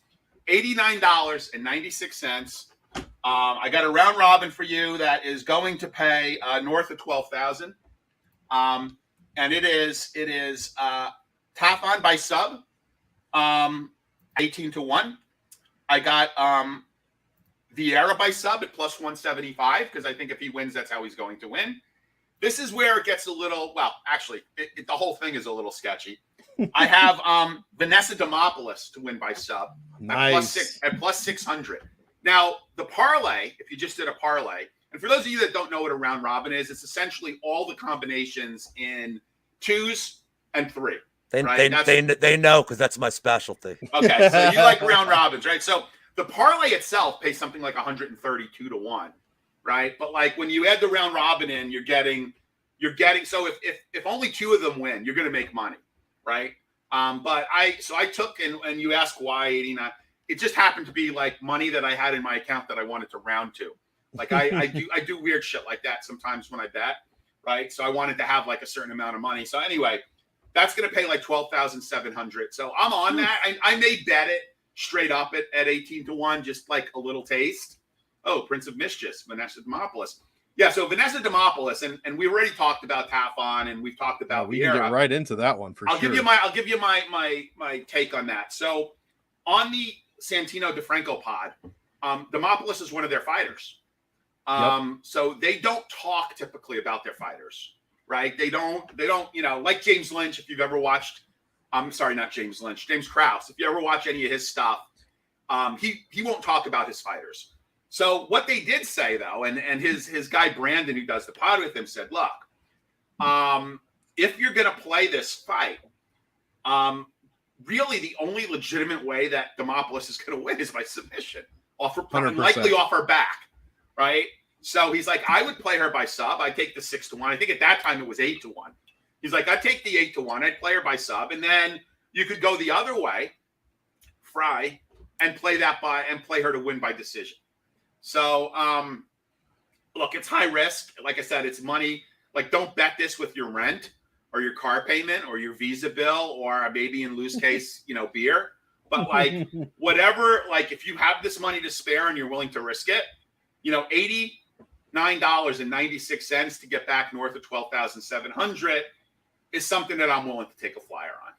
$89.96. I got a round robin for you that is going to pay north of $12,000. And it is Tafon by sub, 18-1. I got Vieira by sub at plus 175 because I think if he wins, that's how he's going to win. This is where it gets a little, the whole thing is a little sketchy. I have Vanessa Demopoulos to win by sub at plus 600. Now, the parlay, if you just did a parlay, And for those of you that don't know what a round robin is, it's essentially all the combinations in 2s and 3. They right? They know, because that's my specialty. Okay, so you like round robins, right? So the parlay itself pays something like 132 to 1, right? But like when you add the round robin in, you're getting. So if only 2 of them win, you're going to make money, right? But I took, and you ask why 89. It just happened to be like money that I had in my account that I wanted to round to. Like I do weird shit like that sometimes when I bet, right? So I wanted to have like a certain amount of money. So anyway, that's going to pay like 12,700. So I'm on that. I may bet it straight up at 18 to 1, just like a little taste. Oh, Prince of Mischief, Vanessa Demopoulos. Yeah, so Vanessa Demopoulos, and we've already talked about Tafon, and we've talked about we can get right into that one for sure. I'll give you my take on that. So on the Santino DeFranco pod, Demopoulos is one of their fighters. So they don't talk typically about their fighters, right? They don't, like James Lynch, if you've ever watched, I'm sorry, not James Lynch, James Krause, if you ever watch any of his stuff, he won't talk about his fighters. So what they did say, though, and his guy Brandon, who does the pod with him, said, look, if you're going to play this fight, really the only legitimate way that Demopoulos is going to win is by submission, likely off her back, right? So he's like, I would play her by sub. I'd take the 6 to 1. I think at that time it was 8 to 1. He's like, I'd take the 8 to 1. I'd play her by sub. And then you could go the other way, Fry, and play her to win by decision. So, look, it's high risk. Like I said, it's money. Like, don't bet this with your rent or your car payment or your Visa bill or maybe in Lou's case, beer. But like whatever, like if you have this money to spare and you're willing to risk it, $89.96 to get back north of 12,700 is something that I'm willing to take a flyer on.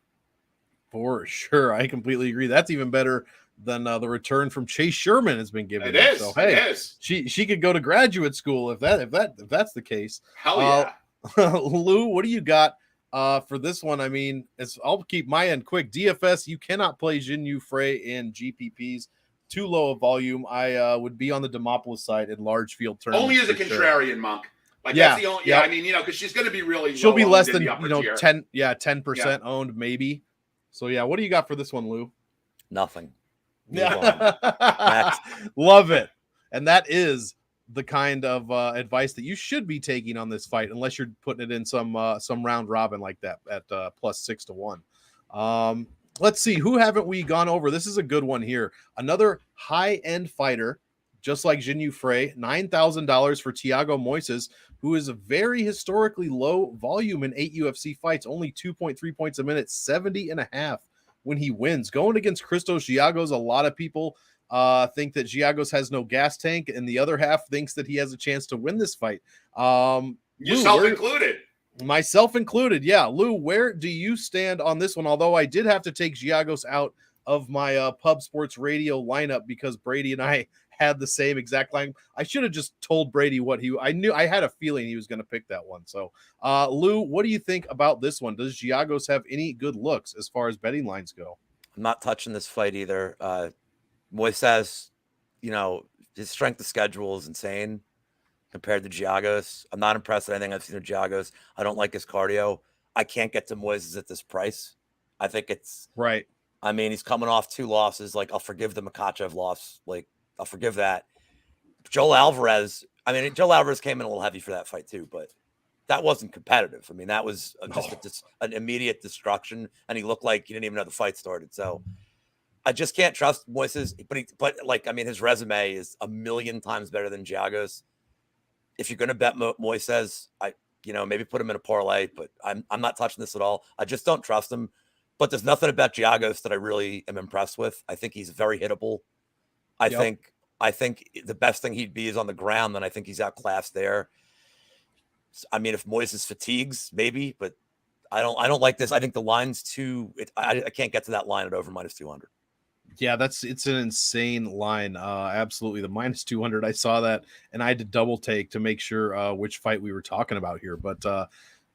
For sure. I completely agree. That's even better than the return from Chase Sherman has been given. It is. So, hey, it is. She could go to graduate school if that's the case. Hell yeah. Lou, what do you got for this one? I mean, I'll keep my end quick. DFS, you cannot play Jin Yu Frey in GPPs. Too low of volume. I would be on the Demopoulos side in large field tournaments. Only as a contrarian, sure. Monk. Like that's the only. Yeah, I mean, because she's going to be really. She'll be less than 10%. 10% owned maybe. So yeah, what do you got for this one, Lou? Nothing. Yeah, love it. And that is the kind of advice that you should be taking on this fight, unless you're putting it in some round robin like that at plus 6 to 1. Let's see, who haven't we gone over? This is a good one here. Another high-end fighter, just like Jin Yu Frey, $9,000 for Thiago Moises, who is a very historically low volume in 8 UFC fights, only 2.3 points a minute, 70.5 when he wins. Going against Christos Giagos, a lot of people think that Giagos has no gas tank, and the other half thinks that he has a chance to win this fight. Yourself included. Myself included, yeah. Lou, where do you stand on this one? Although I did have to take Giagos out of my Pub Sports Radio lineup because Brady and I had the same exact line. I should have just told Brady I had a feeling he was going to pick that one. So, Lou, what do you think about this one? Does Giagos have any good looks as far as betting lines go? I'm not touching this fight either. Moises, his strength of schedule is insane compared to Giagos. I'm not impressed with anything I've seen of Giagos. I don't like his cardio. I can't get to Moises at this price. I think it's right. I mean, he's coming off 2 losses. Like, I'll forgive the Makhachev loss. Like, I'll forgive that. Joel Alvarez came in a little heavy for that fight too, but that wasn't competitive. I mean, that was just an immediate destruction, and he looked like he didn't even know the fight started. So I just can't trust Moises. But his resume is a million times better than Giagos. If you're going to bet Moises, maybe put him in a parlay, but I'm not touching this at all. I just don't trust him. But there's nothing about Giagos that I really am impressed with. I think he's very hittable. I think the best thing he'd be is on the ground, and I think he's outclassed there. I mean, if Moises fatigues, maybe, but I don't like this. I think the line's too. I can't get to that line at over -200. Yeah, it's an insane line. Absolutely, the -200. I saw that, and I had to double take to make sure which fight we were talking about here. But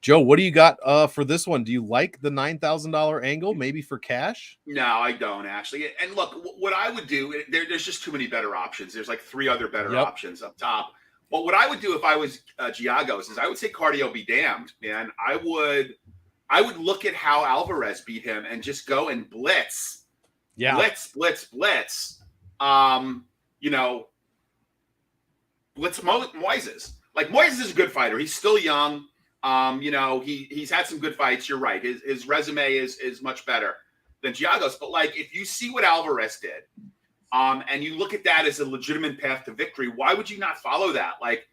Joe, what do you got for this one? Do you like the $9,000 angle, maybe for cash? No, I don't actually. And look, what I would do, there's just too many better options. There's like 3 other better options up top. Well, what I would do if I was Giagos is I would say cardio be damned, man. I would look at how Alvarez beat him and just go and blitz. Yeah. Blitz. You know, blitz Moises. Like, Moises is a good fighter. He's still young. You know, he's had some good fights. You're right. His resume is much better than Giagos. But, like, if you see what Alvarez did, and you look at that as a legitimate path to victory, why would you not follow that? Like,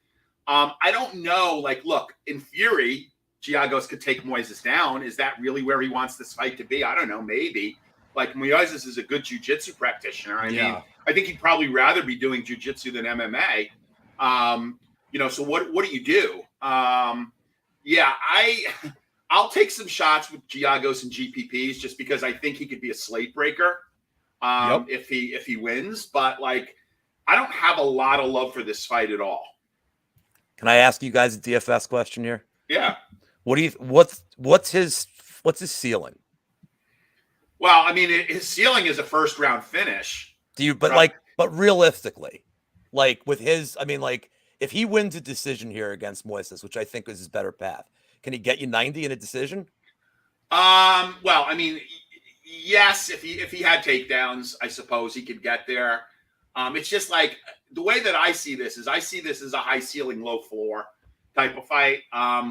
I don't know. Like, look, in theory, Giagos could take Moises down. Is that really where he wants this fight to be? I don't know. Maybe. Like, Moises is a good jiu-jitsu practitioner. I mean, I think he'd probably rather be doing jiu-jitsu than MMA. You know, so what do you do? Yeah, I'll take some shots with Giagos and GPPs just because I think he could be a slate breaker if he wins. But, like, I don't have a lot of love for this fight at all. Can I ask you guys a DFS question here? Yeah. What's his ceiling? Well, I mean, his ceiling is a first round finish. But realistically, like, with his, I mean, like, if he wins a decision here against Moises, which I think is his better path, can he get you 90 in a decision? Well, I mean, yes, if he had takedowns, I suppose he could get there. It's just like the way that I see this is as a high ceiling, low floor type of fight,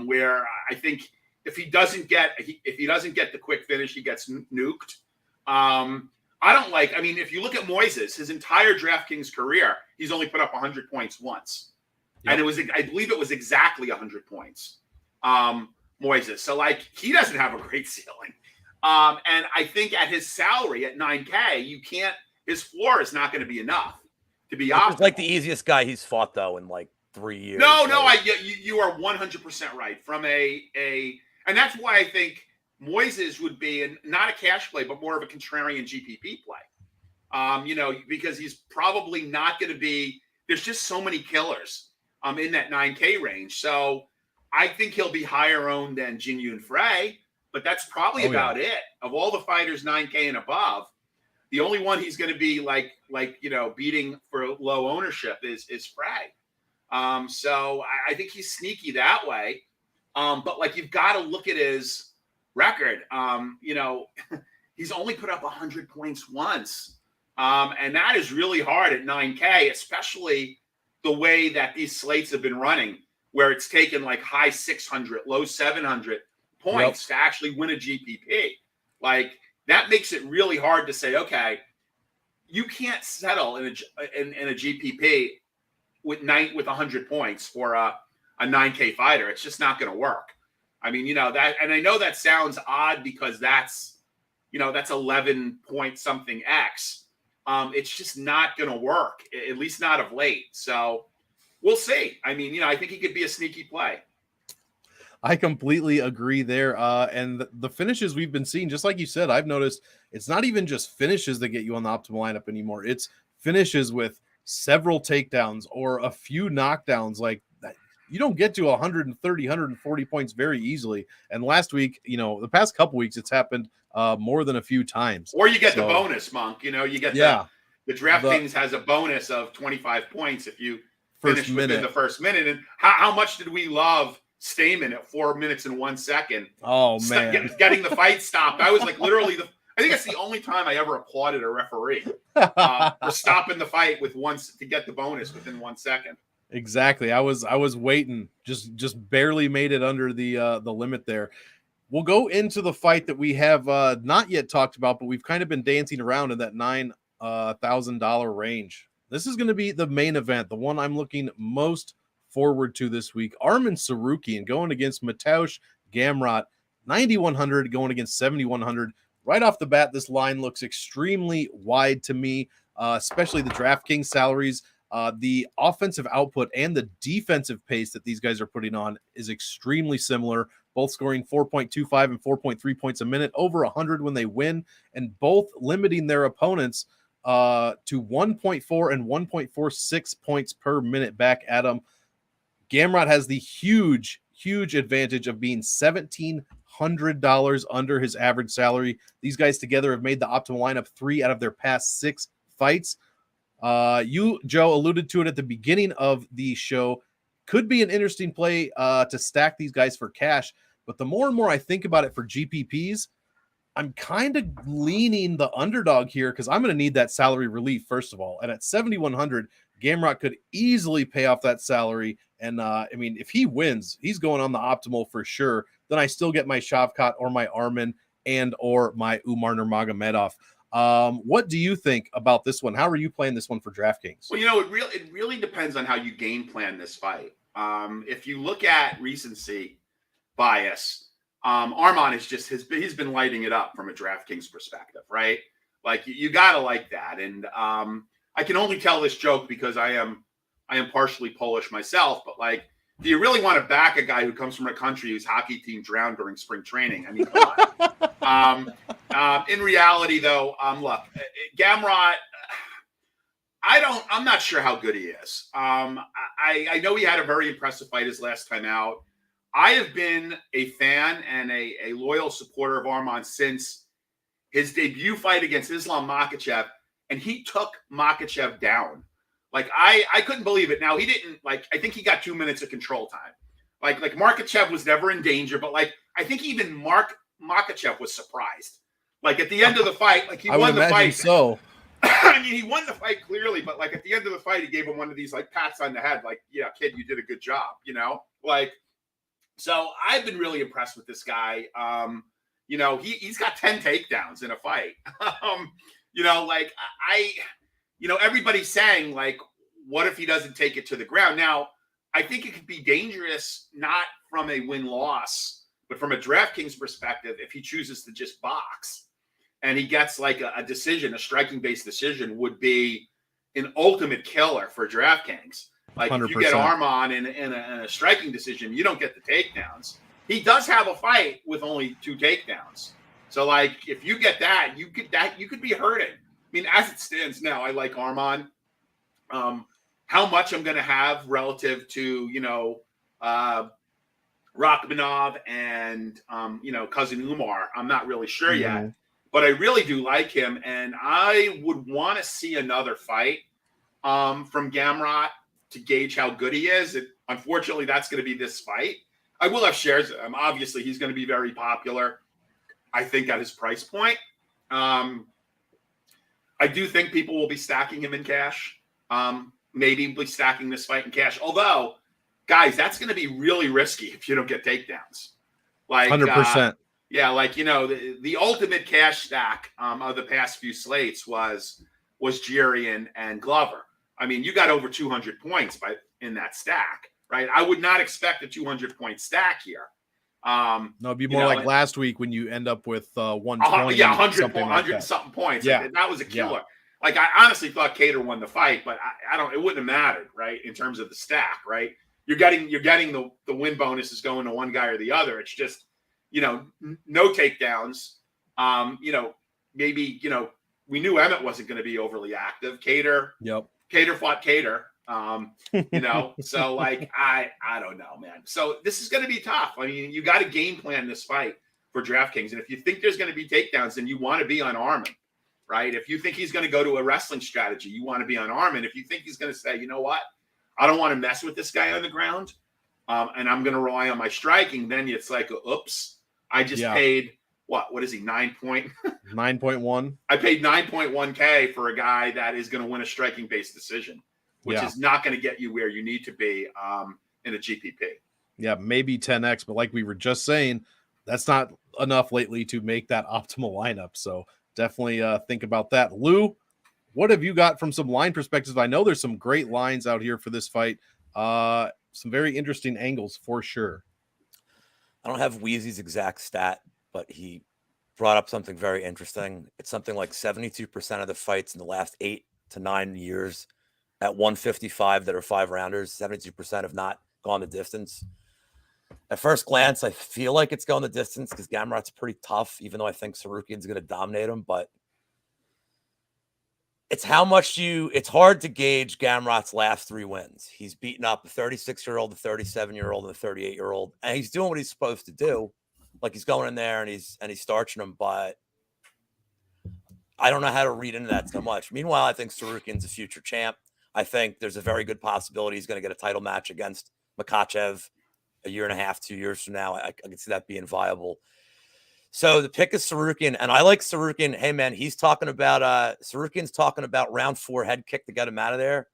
where I think if he doesn't get the quick finish, he gets nuked. I mean, if you look at Moises, his entire DraftKings career, he's only put up 100 points once. Yep. And I believe it was exactly 100 points. Moises. So, like, he doesn't have a great ceiling. And I think at his salary at $9K, his floor is not going to be enough to be optimal. It's like the easiest guy he's fought, though, in like 3 years. No, you are 100% right. From and that's why I think Moises would be not a cash play, but more of a contrarian GPP play. You know, because he's probably not going to be. There's just so many killers in that 9K range. So I think he'll be higher owned than Jin Yun Frey, but that's probably about it. Of all the fighters 9K and above, the only one he's going to be like you know, beating for low ownership is Frey. So I think he's sneaky that way. But, like, you've got to look at his record. You know, he's only put up 100 points once. And that is really hard at 9K, especially the way that these slates have been running, where it's taken like high 600, low 700 points to actually win a GPP. Like, that makes it really hard to say, okay, you can't settle in a GPP with 100 points for a 9K fighter. It's just not going to work. I mean, you know, that, and I know that sounds odd because that's 11 point something X. It's just not going to work, at least not of late. So we'll see. I mean, you know, I think he could be a sneaky play. I completely agree there. And the finishes we've been seeing, just like you said, I've noticed it's not even just finishes that get you on the optimal lineup anymore. It's finishes with several takedowns or a few knockdowns. Like, you don't get to 130, 140 points very easily. And last week, you know, the past couple weeks, it's happened more than a few times. Or you get the bonus, Monk. You know, you get the DraftKings has a bonus of 25 points if you finish within the first minute. And how much did we love Stamen at 4 minutes and 1 second? Oh, man. Getting the fight stopped. I was like, literally, I think that's the only time I ever applauded a referee for stopping the fight to get the bonus within 1 second. Exactly. I was waiting, just barely made it under the limit there. We'll go into the fight that we have not yet talked about, but we've kind of been dancing around in that $9,000 range. This is going to be the main event, the one I'm looking most forward to this week. Arman Tsarukyan going against Mateusz Gamrot, 9,100 going against 7,100. Right off the bat, this line looks extremely wide to me, especially the DraftKings salaries. The offensive output and the defensive pace that these guys are putting on is extremely similar, both scoring 4.25 and 4.3 points a minute, over 100 when they win, and both limiting their opponents to 1.4 and 1.46 points per minute back at them. Gamrot has the huge advantage of being $1,700 under his average salary. These guys together have made the optimal lineup 3 out of their past 6 fights. You, Joe, alluded to it at the beginning of the show. Could be an interesting play to stack these guys for cash. But the more and more I think about it for GPPs, I'm kind of leaning the underdog here because I'm going to need that salary relief, first of all. And at 7,100, Gamrot could easily pay off that salary. And I mean, if he wins, he's going on the optimal for sure. Then I still get my Shavkat or my Arman and or my Umar Nurmagomedov. What do you think about this one? How are you playing this one for DraftKings? Well, it really depends on how you game plan this fight. If you look at recency bias, Arman is just he's been lighting it up from a DraftKings perspective, right? Like you gotta like that. And I can only tell this joke because I am partially Polish myself, but like, do you really want to back a guy who comes from a country whose hockey team drowned during spring training? I mean, come on. In reality, though, look, Gamrot, I'm not sure how good he is. I know he had a very impressive fight his last time out. I have been a fan and a loyal supporter of Arman since his debut fight against Islam Makhachev, and he took Makhachev down. Like, I couldn't believe it. Now, he didn't, like, I think he got 2 minutes of control time. Like Makhachev was never in danger, but, like, I think even Makhachev was surprised. Like, at the end of the fight, like, he won the fight. So. I mean, he won the fight clearly, but, like, at the end of the fight, he gave him one of these, like, pats on the head. Like, yeah, kid, you did a good job, you know? Like, so I've been really impressed with this guy. You know, he's got 10 takedowns in a fight. You know, like, you know, everybody's saying, like, what if he doesn't take it to the ground? Now, I think it could be dangerous, not from a win-loss, but from a DraftKings perspective, if he chooses to just box and he gets like a decision, a striking-based decision would be an ultimate killer for DraftKings. Like 100%. If you get Arman in a striking decision, you don't get the takedowns. He does have a fight with only 2 takedowns. So, like, if you get that, you could be hurting. I mean, as it stands now, I like Arman. How much I'm going to have relative to, you know, Rakhmonov and, you know, cousin Umar, I'm not really sure yet. But I really do like him, and I would want to see another fight from Gamrot to gauge how good he is. Unfortunately, that's going to be this fight. I will have shares of him. Obviously, he's going to be very popular, I think, at his price point. I do think people will be stacking him in cash. Maybe be stacking this fight in cash. Although, guys, that's going to be really risky if you don't get takedowns. Like 100%. Yeah, like, you know, the ultimate cash stack of the past few slates was Jiri and Glover. I mean, you got over 200 points in that stack, right? I would not expect a 200-point stack here. No, it'd be more like last week when you end up with 120. Yeah, 100 something points. Yeah, like, that was a killer. Yeah. Like, I honestly thought Cater won the fight, but it wouldn't have mattered, right? In terms of the stack, right? You're getting the win bonuses going to one guy or the other. It's just, you know, no takedowns. You know, maybe, you know, we knew Emmett wasn't going to be overly active. Cater fought Cater. You know, so like, I don't know, man. So this is going to be tough. I mean, you got to game plan this fight for DraftKings. And if you think there's going to be takedowns, then you want to be on Arman, right? If you think he's going to go to a wrestling strategy, you want to be on Arman. If you think he's going to say, you know what, I don't want to mess with this guy on the ground, and I'm going to rely on my striking, then it's like, oops, I just paid, what is he, 9.1? I paid 9.1K for a guy that is going to win a striking-based decision, which is not going to get you where you need to be in a GPP. Yeah, maybe 10x, but like we were just saying, that's not enough lately to make that optimal lineup. So definitely think about that. Lou, what have you got from some line perspectives? I know there's some great lines out here for this fight. Some very interesting angles for sure. I don't have Wheezy's exact stat, but he brought up something very interesting. It's something like 72% of the fights in the last 8 to 9 years at 155 that are 5-rounders, 72% have not gone the distance. At first glance, I feel like it's going the distance because Gamrot's pretty tough, even though I think Sarukian's going to dominate him. But it's how much it's hard to gauge Gamrot's last 3 wins. He's beaten up a 36-year-old, a 37-year-old, and a 38-year-old, and he's doing what he's supposed to do. Like, he's going in there and he's starching them, but I don't know how to read into that so much. Meanwhile, I think Sarukian's a future champ. I think there's a very good possibility he's going to get a title match against Makhachev a year and a half, 2 years from now. I can see that being viable. So the pick is Sarukian, and I like Sarukian. Hey man, he's talking about Sarukian's talking about round 4 head kick to get him out of there.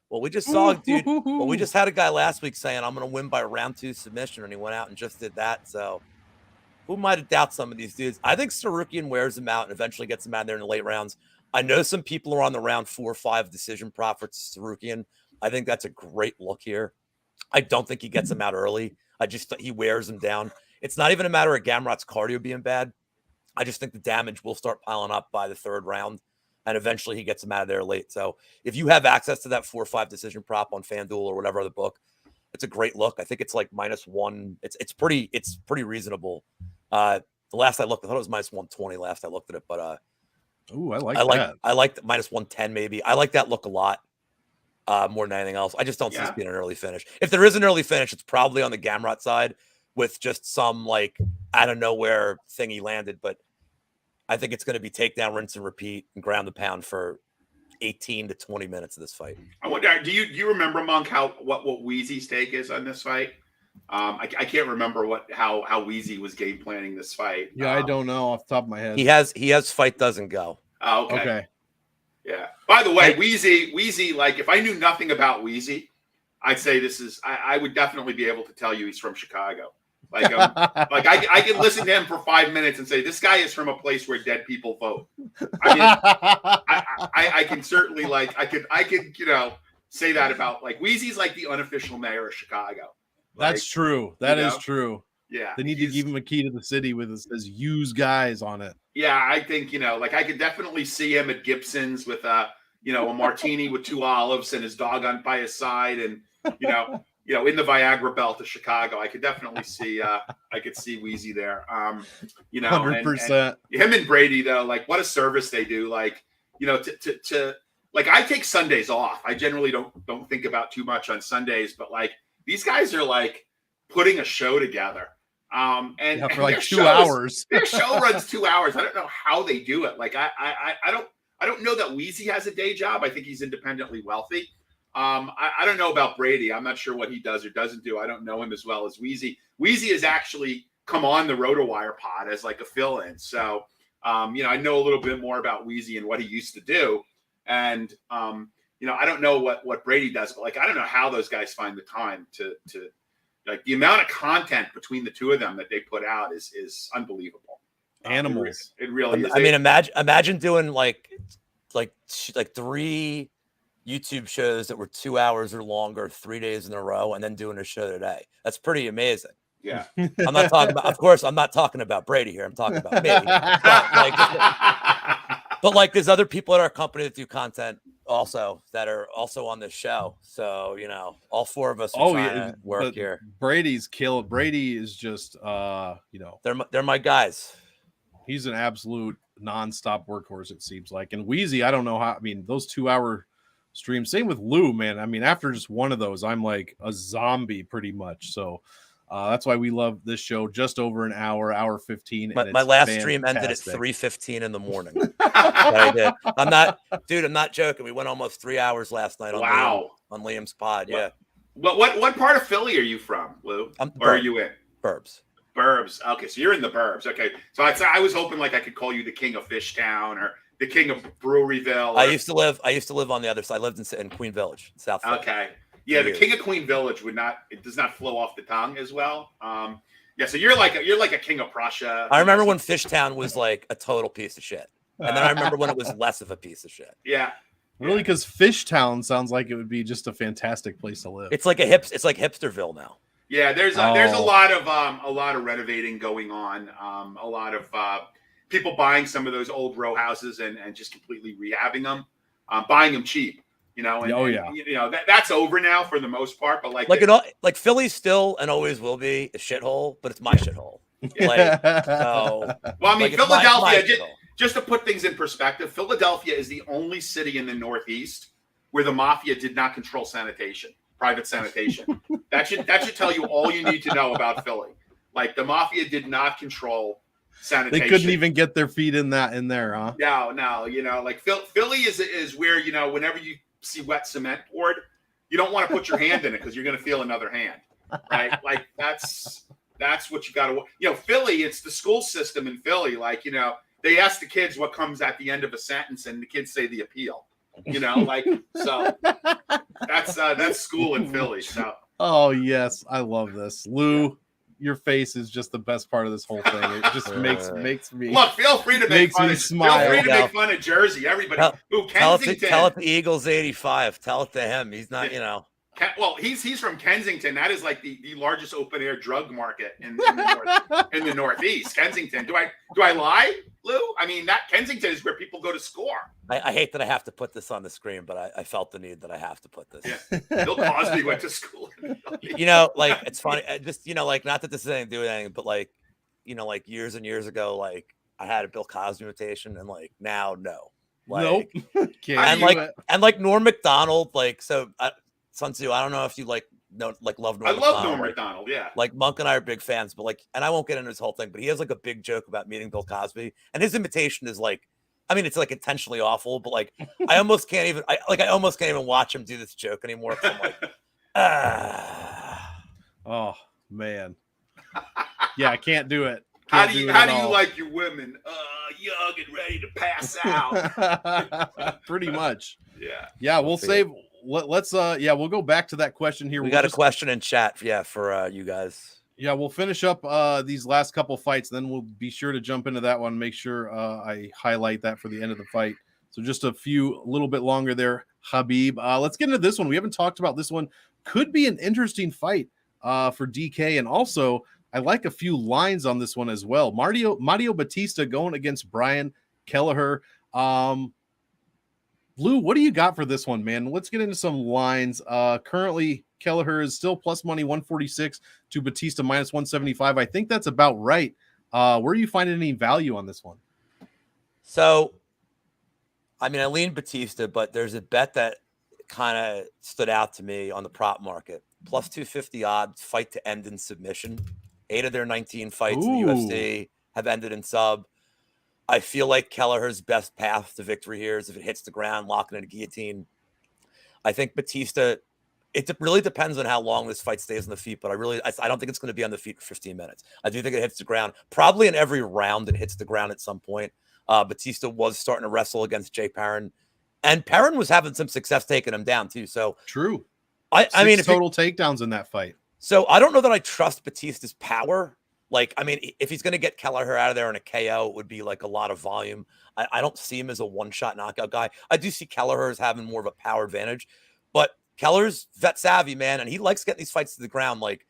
Well, we just saw, dude. Well, we just had a guy last week saying I'm going to win by round 2 submission, and he went out and just did that. So who might have doubt some of these dudes? I think Sarukian wears him out and eventually gets him out there in the late rounds. I know some people are on the round 4 or 5 decision prop for Sarukian. I think that's a great look here. I don't think he gets him out early. I just he wears him down. It's not even a matter of Gamrot's cardio being bad. I just think the damage will start piling up by the 3rd round, and eventually he gets him out of there late. So if you have access to that 4 or 5 decision prop on FanDuel or whatever other book, it's a great look. I think it's like -1. It's pretty reasonable. The last I looked, I thought it was -120 last I looked at it, but ooh, I like that. I like the -110 maybe. I like that look a lot. More than anything else. I just don't see this being an early finish. If there is an early finish, it's probably on the Gamrot side with just some like out of nowhere thing he landed. But I think it's going to be takedown, rinse and repeat, and ground the pound for 18 to 20 minutes of this fight. I wonder, do you remember, Monk, what Wheezy's take is on this fight? I can't remember how Wheezy was game planning this fight. Yeah, I don't know off the top of my head. He has fight doesn't go. Oh, okay. Okay. Yeah. By the way, Wheezy, like if I knew nothing about Wheezy, I'd say I would definitely be able to tell you he's from Chicago. Like, like I can listen to him for 5 minutes and say, this guy is from a place where dead people vote. I mean, I can certainly I could, say that about like Wheezy's like the unofficial mayor of Chicago. Like, That's true. That is true. Yeah. They need to give him a key to the city with it says use guys on it. Yeah, I think, like I could definitely see him at Gibson's with a martini with 2 olives and his dog by his side, and in the Viagra belt of Chicago. I could definitely see I could see Wheezy there. 100%. And him and Brady though, like what a service they do. Like, to like I take Sundays off. I generally don't think about too much on Sundays, but like these guys are like putting a show together. And for like 2 hours. Their show runs 2 hours. I don't know how they do it. Like I don't know that Wheezy has a day job. I think he's independently wealthy. I don't know about Brady. I'm not sure what he does or doesn't do. I don't know him as well as Wheezy. Wheezy has actually come on the RotoWire pod as like a fill-in. So I know a little bit more about Wheezy and what he used to do. And I don't know what Brady does, but like I don't know how those guys find the time to like the amount of content between the two of them that they put out is unbelievable. Animals. It really is. I mean, imagine doing like 3 YouTube shows that were 2 hours or longer, 3 days in a row, and then doing a show today. That's pretty amazing. Yeah. I'm not talking about, of course, I'm not talking about Brady here. I'm talking about me. But like there's other people at our company that do content also that are also on this show. So, all 4 of us are trying to work here. Brady's killed. Brady is just, they're my guys. He's an absolute nonstop workhorse, it seems like. And Wheezy, I don't know how, those 2-hour streams, same with Lou, man. I mean, after just one of those, I'm like a zombie pretty much. So that's why we love this show. Just over an hour 15. My last stream ended at 3:15 in the morning. I did. I'm not joking. We went almost 3 hours last night on Liam's pod. Yeah. What part of Philly are you from, Lou? Or are you in? Burbs. Okay, so you're in the burbs. Okay, so I was hoping like I could call you the king of Fishtown or the king of Breweryville. I used to live on the other side. I lived in Queen Village, South Philly. Okay. Yeah, the king of Queen Village does not flow off the tongue as well. Yeah, so you're like a king of Prussia. I remember when Fishtown was like a total piece of shit. And then I remember when it was less of a piece of shit. Yeah. Really, because Fishtown sounds like it would be just a fantastic place to live. It's like Hipsterville now. Yeah, there's a lot of renovating going on. A lot of people buying some of those old row houses and just completely rehabbing them, buying them cheap. That's over now for the most part. But like Philly's still and always will be a shithole, but it's my shithole. Philadelphia. Just to put things in perspective, Philadelphia is the only city in the Northeast where the mafia did not control sanitation. Private sanitation. That should tell you all you need to know about Philly. Like the mafia did not control sanitation. They couldn't even get their feet in there, huh? No. Like Philly is where whenever you see wet cement poured, you don't want to put your hand in it because you're going to feel another hand, right? Like that's what you got to. Philly, it's the school system in Philly. Like they ask the kids what comes at the end of a sentence, and the kids say the appeal. So that's school in Philly. So. Oh yes, I love this, Lou. Your face is just the best part of this whole thing. It just makes me look. Feel free to make fun. Smile. Feel free to make fun of Jersey. Everybody. Kensington. Tell it to Eagles 85. Tell it to him. He's not. Well, he's from Kensington. That is like the largest open air drug market in the Northeast. Kensington. Do I lie, Lou? I mean, that Kensington is where people go to score. I hate that I have to put this on the screen, but I felt the need that I have to put this. Yeah. Bill Cosby went to school. Like it's funny. Just like not that this is anything to do with anything, but like like years and years ago, like I had a Bill Cosby mutation, and like now, no. Like, nope. and like Norm Macdonald, like so. Sun Tzu, I don't know if you love Norm Macdonald. I love Norm Macdonald, yeah. Like Monk and I are big fans, but like, and I won't get into this whole thing, but he has like a big joke about meeting Bill Cosby, and his imitation is like, I mean, it's like intentionally awful, but like, I almost can't even watch him do this joke anymore. I'm like, oh man, yeah, I can't do it. How do you like your women? Young and ready to pass out. Pretty much. Yeah. Yeah, we'll save. Let's we'll go back to that question here. We got a question in chat, for you guys. Yeah, we'll finish up these last couple fights, then we'll be sure to jump into that one. Make sure I highlight that for the end of the fight. So just a little bit longer there, Habib. Let's get into this one. We haven't talked about this one. Could be an interesting fight for DK, and also I like a few lines on this one as well. Mario Batista going against Brian Kelleher. Lou, what do you got for this one, man? Let's get into some lines. Currently, Kelleher is still plus money 146 to Batista minus 175. I think that's about right. Where are you finding any value on this one? So, I mean, I lean Batista, but there's a bet that kind of stood out to me on the prop market. Plus 250 odds, fight to end in submission. 8 of their 19 fights in the UFC have ended in sub. I feel like Kelleher's best path to victory here is if it hits the ground, locking in a guillotine. I think Batista, it really depends on how long this fight stays on the feet, but I don't think it's going to be on the feet for 15 minutes. I do think it hits the ground. Probably in every round it hits the ground at some point. Batista was starting to wrestle against Jay Perrin, and Perrin was having some success taking him down too. So true. I mean, total takedowns in that fight. So I don't know that I trust Batista's power. Like, I mean, if he's going to get Kelleher out of there in a KO, it would be like a lot of volume. I don't see him as a one-shot knockout guy. I do see Kelleher as having more of a power advantage, but Kelleher's vet savvy, man, and he likes getting these fights to the ground. Like,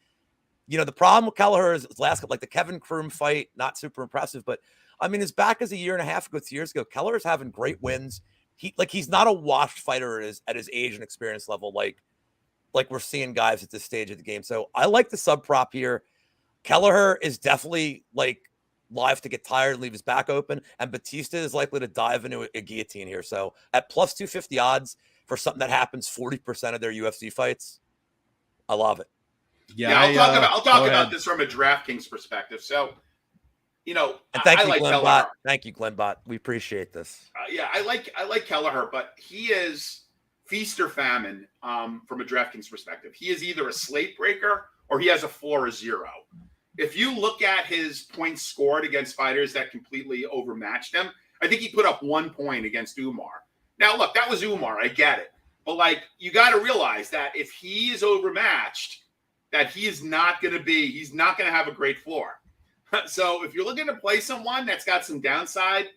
the problem with Kelleher is last, like the Kevin Kroom fight, not super impressive, but I mean, his back is a year and a half ago, 2 years ago. Kelleher's having great wins. He's not a washed fighter at his age and experience level, like we're seeing guys at this stage of the game. So I like the sub prop here. Kelleher is definitely like live to get tired and leave his back open, and Batista is likely to dive into a guillotine here. So at plus 250 odds for something that happens 40% of their UFC fights, I love it. Yeah, I'll talk about this from a DraftKings perspective. So, and thank you, Glenbot. Thank you, Glenbot. We appreciate this. I like Kelleher, but he is feast or famine from a DraftKings perspective. He is either a slate breaker or he has a floor of 0. If you look at his points scored against fighters that completely overmatched him, I think he put up 1 point against Umar. Now, look, that was Umar. I get it. But, you got to realize that if he is overmatched, that he's not going to have a great floor. So if you're looking to play someone that's got some downside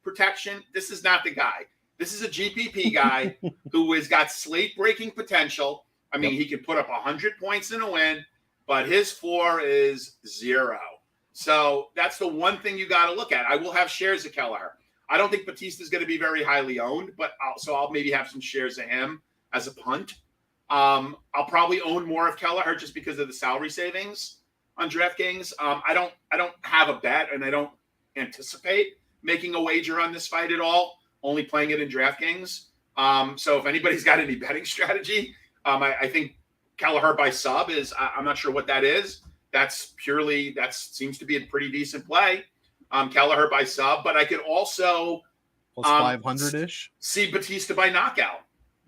protection, this is not the guy. This is a GPP guy who has got slate-breaking potential. I mean, he can put up 100 points in a win, but his floor is 0. So that's the one thing you got to look at. I will have shares of Kelleher. I don't think Batista is going to be very highly owned, but I'll maybe have some shares of him as a punt. I'll probably own more of Kelleher just because of the salary savings on DraftKings. I don't have a bet, and I don't anticipate making a wager on this fight at all. Only playing it in DraftKings. So if anybody's got any betting strategy, I think Kelleher by sub is, I'm not sure what that is. That seems to be a pretty decent play. Kelleher by sub, but I could also plus 500-ish see Batista by knockout.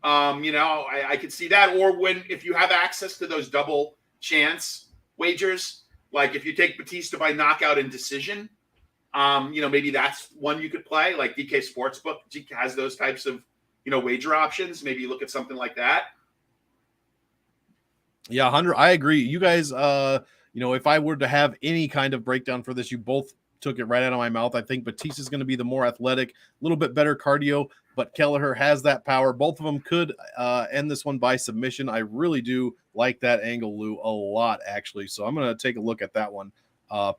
I could see that. Or if you have access to those double chance wagers, like if you take Batista by knockout and decision, maybe that's one you could play. Like DK Sportsbook has those types of, wager options. Maybe you look at something like that. Yeah, 100. I agree. You guys, if I were to have any kind of breakdown for this, you both took it right out of my mouth. I think Batista's going to be the more athletic, a little bit better cardio, but Kelleher has that power. Both of them could end this one by submission. I really do like that angle, Lou, a lot, actually. So I'm going to take a look at that one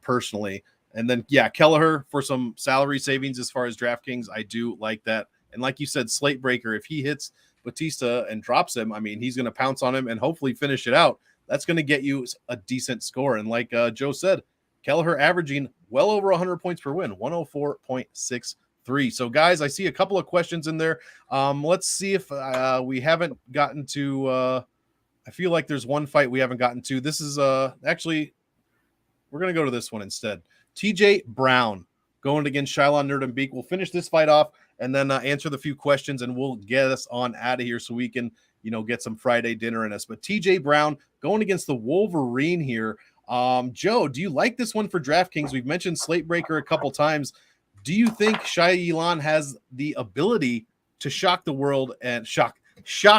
personally. And then, yeah, Kelleher for some salary savings as far as DraftKings. I do like that. And like you said, slate breaker, if he hits Batista and drops him, I mean, he's going to pounce on him and hopefully finish it out. That's going to get you a decent score. And like Joe said, Kelleher averaging well over 100 points per win, 104.63. So, guys, I see a couple of questions in there. Let's see if we haven't gotten to I feel like there's one fight we haven't gotten to. This is actually, we're going to go to this one instead. TJ Brown going against Shylon Nerdembeek. We'll finish this fight off and then answer the few questions, and we'll get us on out of here so we can, get some Friday dinner in us. But TJ Brown going against the Wolverine here. Joe, do you like this one for DraftKings? We've mentioned slate breaker a couple times. Do you think Shylon has the ability to shock the world and shock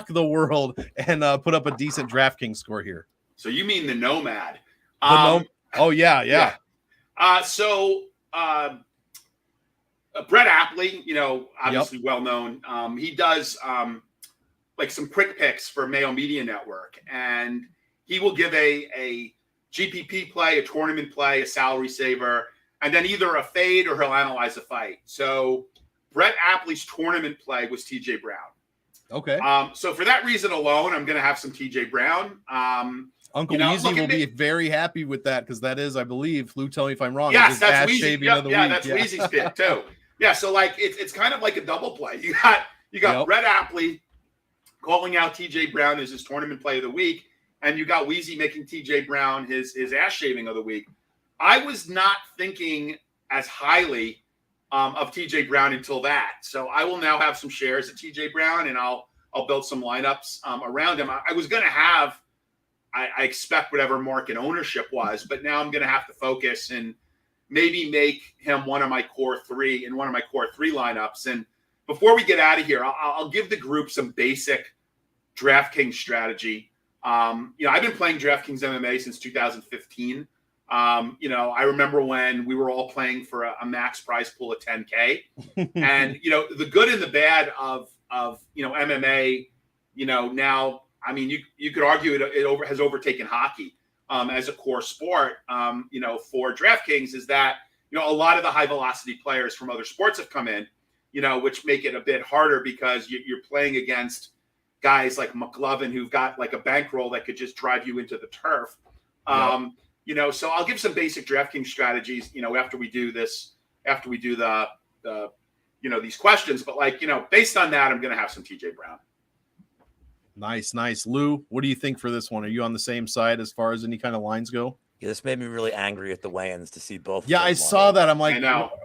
the world and put up a decent DraftKings score here? So you mean the Nomad? Oh yeah. Brett Appley, obviously well known. He does like some quick picks for Mayo Media Network, and he will give a GPP play, a tournament play, a salary saver, and then either a fade or he'll analyze a fight. So Brett Appley's tournament play was TJ Brown. Okay. So for that reason alone, I'm going to have some TJ Brown. Uncle Weezy will be very happy with that because that is, I believe, Lou, tell me if I'm wrong. Yes, that's Weezy. That's Weezy's pick too. Yeah, so like it's kind of like a double play. You got Brett Appley calling out TJ Brown as his tournament play of the week, and you got Weezy making TJ Brown his ass shaving of the week. I was not thinking as highly of TJ Brown until that. So I will now have some shares of TJ Brown, and I'll build some lineups around him. I was going to have, I expect whatever market ownership was, but now I'm going to have to focus and maybe make him one of my core three lineups. And before we get out of here, I'll give the group some basic DraftKings strategy. I've been playing DraftKings MMA since 2015. I remember when we were all playing for a max prize pool of 10K, and the good and the bad of MMA. Now, I mean, you could argue it has overtaken hockey as a core sport. For DraftKings, is that a lot of the high velocity players from other sports have come in, which make it a bit harder because you're playing against guys like McLovin who've got like a bankroll that could just drive you into the turf. Yep. So I'll give some basic DraftKings strategies, after we do this, after we do the these questions. But based on that, I'm going to have some TJ Brown. Nice. Lou, what do you think for this one? Are you on the same side as far as any kind of lines go? Yeah, this made me really angry at the weigh-ins to see both. Yeah, I saw that. I'm like,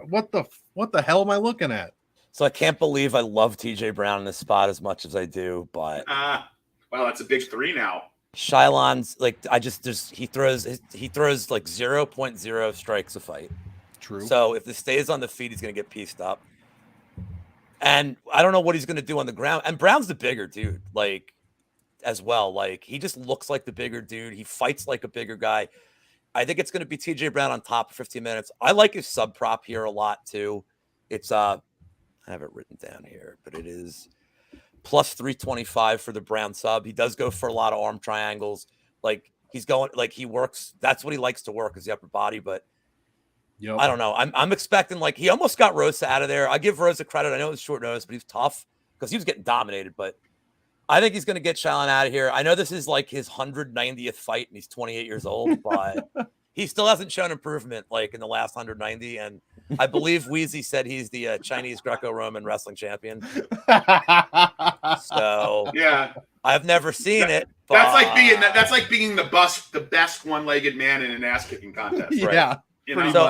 what the hell am I looking at? So I can't believe I love TJ Brown in this spot as much as I do, but well, that's a big three now. Shylon's like he throws like 0.0 strikes a fight. True. So if this stays on the feet, he's gonna get pieced up. And I don't know what he's gonna do on the ground. And Brown's the bigger dude, like as well. Like he just looks like the bigger dude. He fights like a bigger guy. I think it's gonna be TJ Brown on top for 15 minutes. I like his sub prop here a lot too. It's I have it written down here, but it is plus 325 for the Brown sub. He does go for a lot of arm triangles. Like he's going, like he works. That's what he likes to work is the upper body. But I don't know. I'm expecting like he almost got Rosa out of there. I give Rosa credit. I know it was short notice, but he's tough because he was getting dominated. But I think he's going to get Shylon out of here. I know this is like his 190th fight and he's 28 years old, but he still hasn't shown improvement like in the last 190. And I believe Weezy said he's the Chinese Greco-Roman wrestling champion. So yeah, I've never seen it. But... That's like being the best one-legged man in an ass-kicking contest. Right? Yeah. So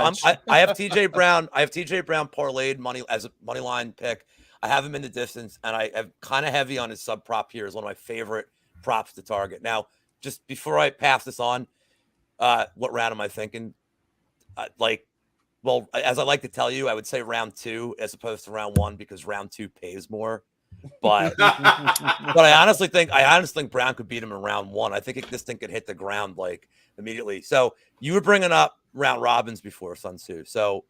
I have TJ Brown. I have TJ Brown parlayed money as a money line pick. I have him in the distance, and I am kind of heavy on his sub prop here. Is one of my favorite props to target. Now, just before I pass this on, what round am I thinking? Well, as I like to tell you, I would say round 2 as opposed to round 1 because round 2 pays more. But I honestly think Brown could beat him in round 1. I think this thing could hit the ground like immediately. So you were bringing up round robins before, Sun Tzu. So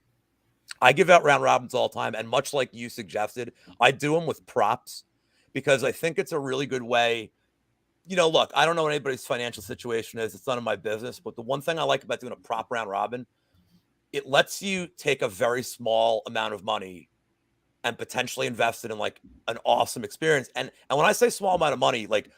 I give out round robins all the time, and much like you suggested, I do them with props because I think it's a really good way. Look, I don't know what anybody's financial situation is. It's none of my business. But the one thing I like about doing a prop round robin, it lets you take a very small amount of money and potentially invest it in like an awesome experience. And when I say small amount of money, like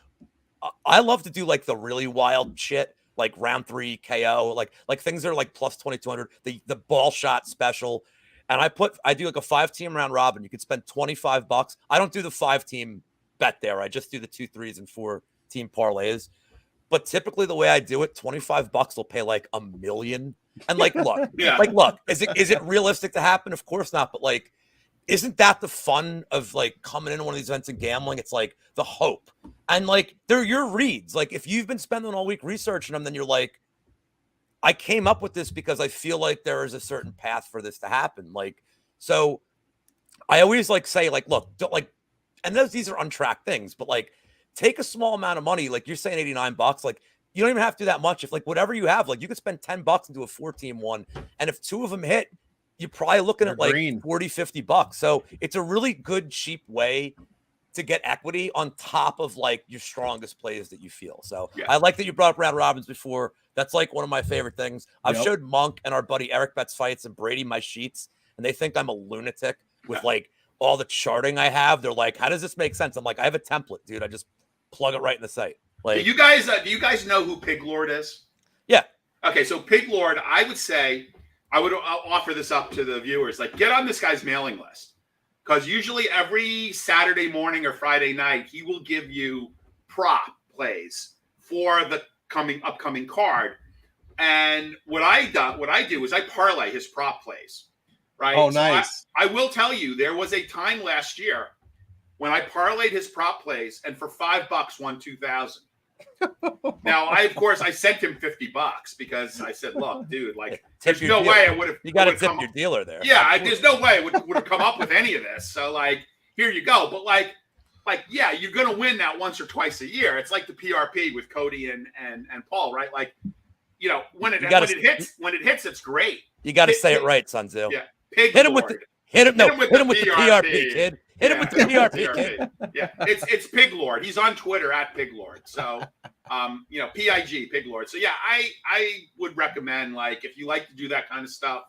I love to do like the really wild shit, like round 3 KO, like things that are like plus 2,200, the ball shot special. And I do like a 5-team round robin. You could spend $25. I don't do the 5-team bet there. I just do the 2 3s and 4-team parlays. But typically the way I do it, $25 will pay like $1 million. And like, look, is it realistic to happen? Of course not. But like, isn't that the fun of like coming into one of these events and gambling? It's like the hope. And like, they're your reads. Like if you've been spending all week researching them, then you're like, I came up with this because I feel like there is a certain path for this to happen. Like, so I always like say like, look, don't like, and these are untracked things, but like take a small amount of money. Like you're saying $89, like you don't even have to do that much. If like whatever you have, like you could spend $10 and do a 4-team one. And if 2 of them hit, you're probably looking at like $40, $50. So it's a really good, cheap way to get equity on top of like your strongest plays that you feel. So I like that you brought up round robins before. That's like one of my favorite things. I've showed Monk and our buddy Eric Betts fights and Brady my sheets, and they think I'm a lunatic with like all the charting I have. They're like, how does this make sense? I'm like, I have a template, dude. I just plug it right in the site. Like, do you guys know who Pig Lord is? Yeah. Okay, so Pig Lord, I would say, I'll offer this up to the viewers. Like, get on this guy's mailing list. Because usually every Saturday morning or Friday night, he will give you prop plays for the upcoming card. And what I do is I parlay his prop plays, right? Oh, nice. So I will tell you, there was a time last year when I parlayed his prop plays, and for $5 won 2,000. Now, of course, I sent him $50 because I said, "Look, dude, like, there's no way I would have." You got to tip your dealer there. Yeah, there's no way I would have come up with any of this. So, like, here you go. But like, yeah, you're gonna win that once or twice a year. It's like the PRP with Cody and Paul, right? Like, when it hits, it's great. You got to say it right, Sun Tzu. Yeah, hit him with the PRP, kid. Hit him with the PRP, kid. Yeah, it's Pig Lord. He's on Twitter at Pig Lord. So, PIG Pig Lord. So yeah, I would recommend, like, if you like to do that kind of stuff,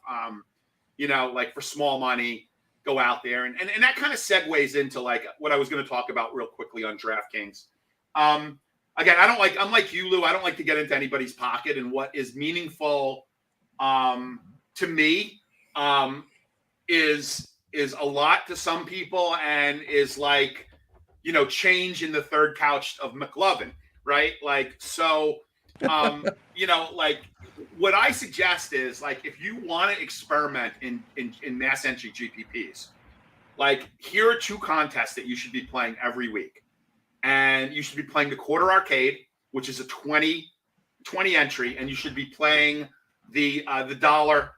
like for small money, go out there and that kind of segues into like what I was going to talk about real quickly on DraftKings. Again, I'm like you, Lou. I don't like to get into anybody's pocket, and what is meaningful to me is a lot to some people, and is like, change in the third couch of McLovin, right? Like, so, like what I suggest is, like, if you want to experiment in mass entry GPPs, like, here are 2 contests that you should be playing every week. And you should be playing the Quarter Arcade, which is a 20 entry, and you should be playing the dollar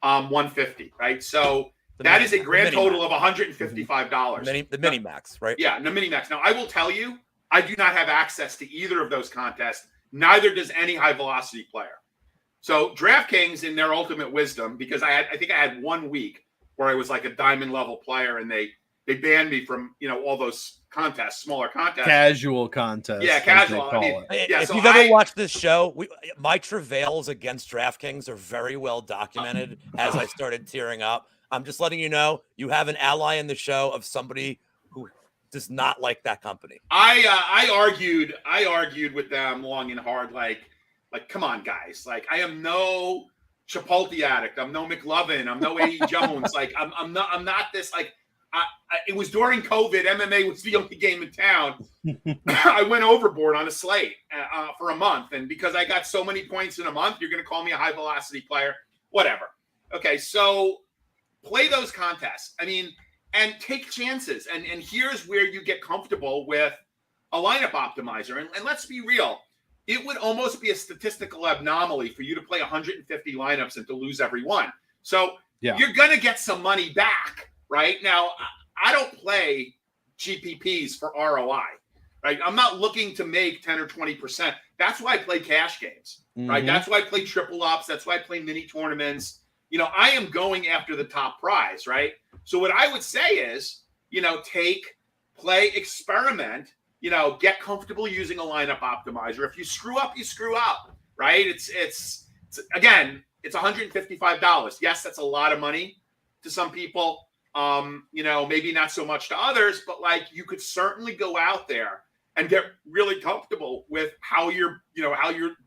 150, right? So that is a grand total of $155. The mini max, right? Yeah, the mini max. Now, I will tell you, I do not have access to either of those contests. Neither does any high velocity player. So DraftKings, in their ultimate wisdom, because I think I had 1 week where I was like a diamond level player, and they banned me from all those contests, smaller contests, casual contests. Yeah, casual. If you've ever watched this show, my travails against DraftKings are very well documented. As I started tearing up, I'm just letting you know, you have an ally in the show of somebody who does not like that company. I argued with them long and hard, like, come on, guys. Like, I am no Chipotle addict. I'm no McLovin. I'm no Eddie Jones. Like, I'm not this, like, it was during COVID. MMA was the only game in town. I went overboard on a slate for a month. And because I got so many points in a month, you're going to call me a high velocity player, whatever. Okay. So play those contests. I mean, and take chances. And here's where you get comfortable with a lineup optimizer. And let's be real, it would almost be a statistical anomaly for you to play 150 lineups and to lose every one. So you're going to get some money back, right? Now, I don't play GPPs for ROI, right? I'm not looking to make 10 or 20%. That's why I play cash games, right? That's why I play triple ups. That's why I play mini tournaments. You know, I am going after the top prize, right? So what I would say is, you know, play, experiment, you know, get comfortable using a lineup optimizer. If you screw up, you screw up, right? It's again, it's $155. Yes, that's a lot of money to some people. You know, maybe not so much to others, but like you could certainly go out there and get really comfortable with how your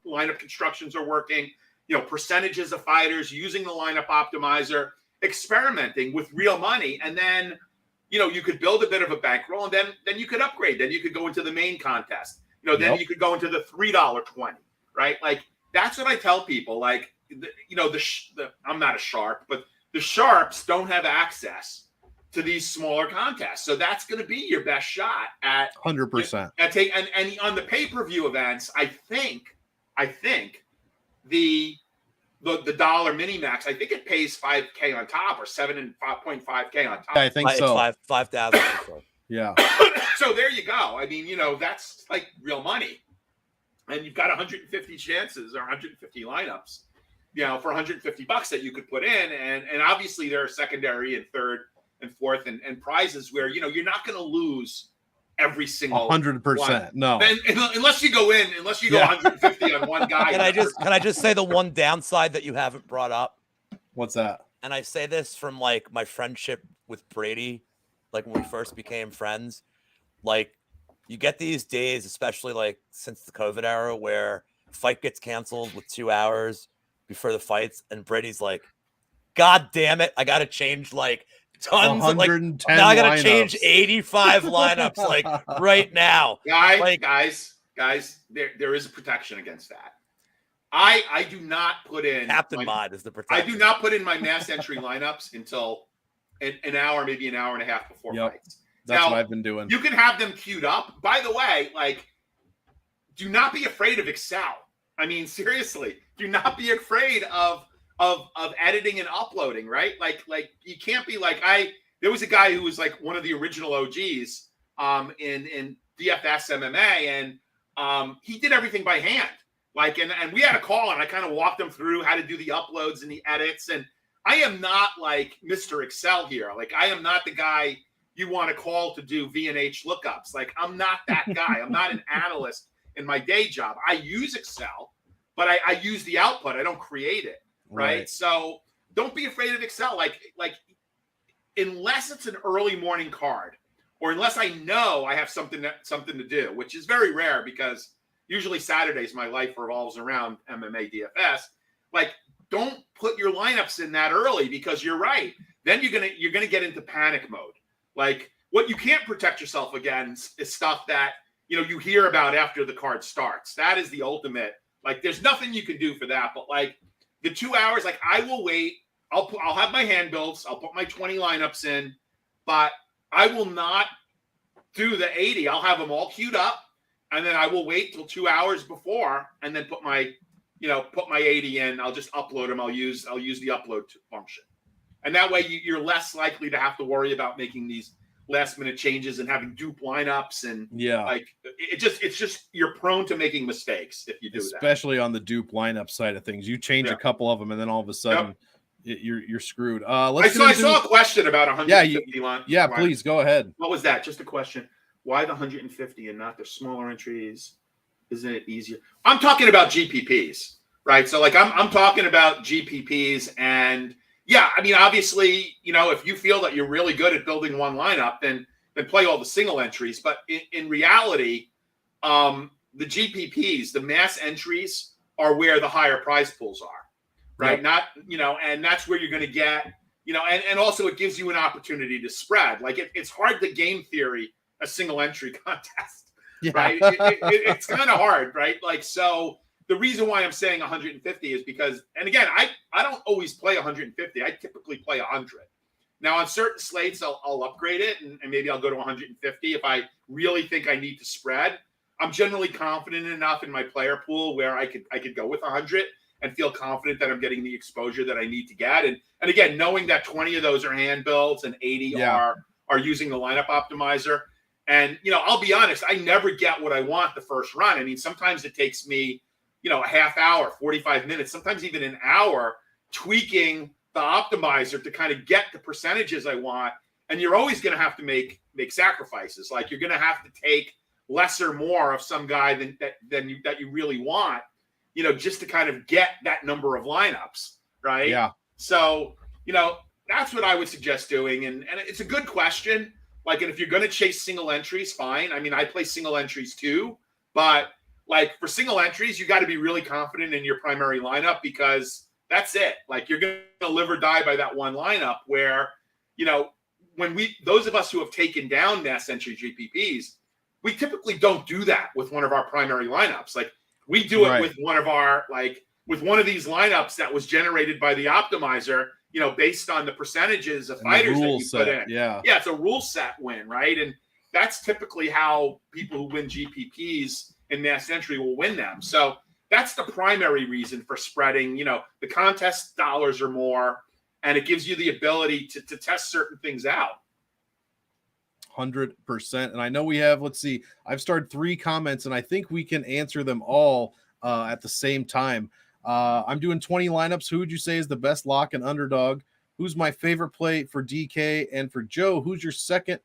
lineup constructions are working, you know, percentages of fighters, using the lineup optimizer, experimenting with real money. And then, you know, you could build a bit of a bankroll, and then you could upgrade. Then you could go into the main contest. You know, then you could go into the $3.20, right? Like, that's what I tell people. Like, you know, I'm not a sharp, but the sharps don't have access to these smaller contests. So that's going to be your best shot at 100%. And on the pay-per-view events, I think the dollar mini max, I think it pays $5K on top or 7.5K on top. I think so. It's 5,000. Yeah. So there you go. I mean, you know, that's like real money. And you've got 150 chances or 150 lineups, you know, for $150 that you could put in. And obviously there are secondary and third and fourth and prizes where, you know, you're not going to lose every single 100%. No. And unless you go 150 on one guy. Can I just say the one downside that you haven't brought up? What's that? And I say this from like my friendship with Brady, like when we first became friends. Like, you get these days, especially like since the COVID era, where fight gets canceled with 2 hours before the fights, and Brady's like, "God damn it, I got to change like tons of like now I got to change 85 lineups like right now." Guys, there is a protection against that. I do not put in Captain Mod is the protection. I do not put in my mass entry lineups until an hour, maybe an hour and a half before fights. That's now, what I've been doing. You can have them queued up. By the way, like, do not be afraid of Excel. I mean, seriously, do not be afraid of editing and uploading, right? Like you can't be like there was a guy who was like one of the original OGs in DFS MMA, and he did everything by hand. Like, and we had a call, and I kind of walked him through how to do the uploads and the edits. And I am not like Mr. Excel here. Like, I am not the guy you want to call to do V&H lookups. Like, I'm not that guy. I'm not an analyst in my day job. I use Excel, but I use the output. I don't create it. Right. So don't be afraid of Excel. Like unless it's an early morning card, or unless I know I have something to do, which is very rare because usually Saturdays my life revolves around MMA DFS. Like, don't put your lineups in that early, because you're right. Then you're gonna get into panic mode. Like, what you can't protect yourself against is stuff that, you know, you hear about after the card starts. That is the ultimate. Like, there's nothing you can do for that. But like the 2 hours, like, I will wait. I'll have my hand builds. I'll put my 20 lineups in, but I will not do the 80. I'll have them all queued up, and then I will wait till 2 hours before, and then put my 80 in. I'll just upload them. I'll use the upload function. And that way you're less likely to have to worry about making these last minute changes and having dupe lineups. And like, it's just, you're prone to making mistakes if you do that. Especially on the dupe lineup side of things. You change a couple of them, and then all of a sudden you're screwed. I saw a question about 150 line. Yeah, please go ahead. What was that? Just a question. Why the 150 and not the smaller entries? Isn't it easier? I'm talking about GPPs, right? So like I'm talking about GPPs, and yeah, I mean, obviously, you know, if you feel that you're really good at building one lineup, then play all the single entries. But in reality, the GPPs, the mass entries, are where the higher prize pools are, right? Yep. Not, you know, and that's where you're going to get, you know, and also it gives you an opportunity to spread. Like, it's hard to game theory a single entry contest, right? It's kind of hard, right? Like, so the reason why I'm saying 150 is because, and again, I don't always play 150. I typically play 100. Now, on certain slates, I'll upgrade it, and maybe I'll go to 150 if I really think I need to spread. I'm generally confident enough in my player pool where I could go with 100 and feel confident that I'm getting the exposure that I need to get. And again, knowing that 20 of those are hand builds and 80 are using the lineup optimizer. And, I'll be honest, I never get what I want the first run. I mean, sometimes it takes me, a half hour, 45 minutes, sometimes even an hour tweaking the optimizer to kind of get the percentages I want. And you're always going to have to make sacrifices. Like you're going to have to take less or more of some guy than you really want, just to kind of get that number of lineups, right? Yeah. So, that's what I would suggest doing. And it's a good question. Like, and if you're going to chase single entries, fine. I mean, I play single entries too, but like for single entries, you got to be really confident in your primary lineup because that's it. Like you're going to live or die by that one lineup where, when those of us who have taken down mass entry GPPs, we typically don't do that with one of our primary lineups. Like we do it with one of these lineups that was generated by the optimizer, based on the percentages of fighters that you put in. Yeah, it's a rule set win, right? And that's typically how people who win GPPs in mass entry will win them. So that's the primary reason for spreading. The contest dollars are more, and it gives you the ability to test certain things out. 100%. And I know we have, let's see, I've started 3 comments, and I think we can answer them all at the same time. I'm doing 20 lineups. Who would you say is the best lock and underdog? Who's my favorite play for DK? And for Joe, who's your second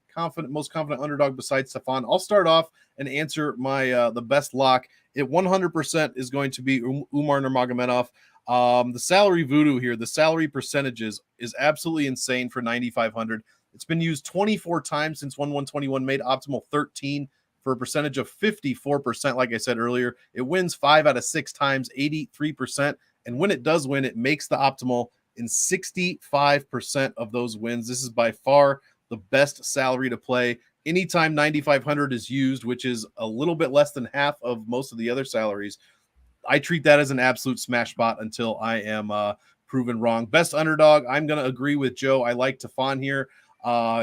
most confident underdog besides Stefan? I'll start off and answer my the best lock. It 100% is going to be Umar Nurmagomedov. The salary voodoo here, the salary percentages is absolutely insane for 9,500. It's been used 24 times since 1/1/21, made optimal 13 for a percentage of 54%. Like I said earlier, it wins 5 out of 6 times, 83%. And when it does win, it makes the optimal in 65% of those wins. This is by far the best salary to play. Anytime 9,500 is used, which is a little bit less than half of most of the other salaries, I treat that as an absolute smash spot until I am proven wrong. Best underdog, I'm going to agree with Joe. I like Tafon here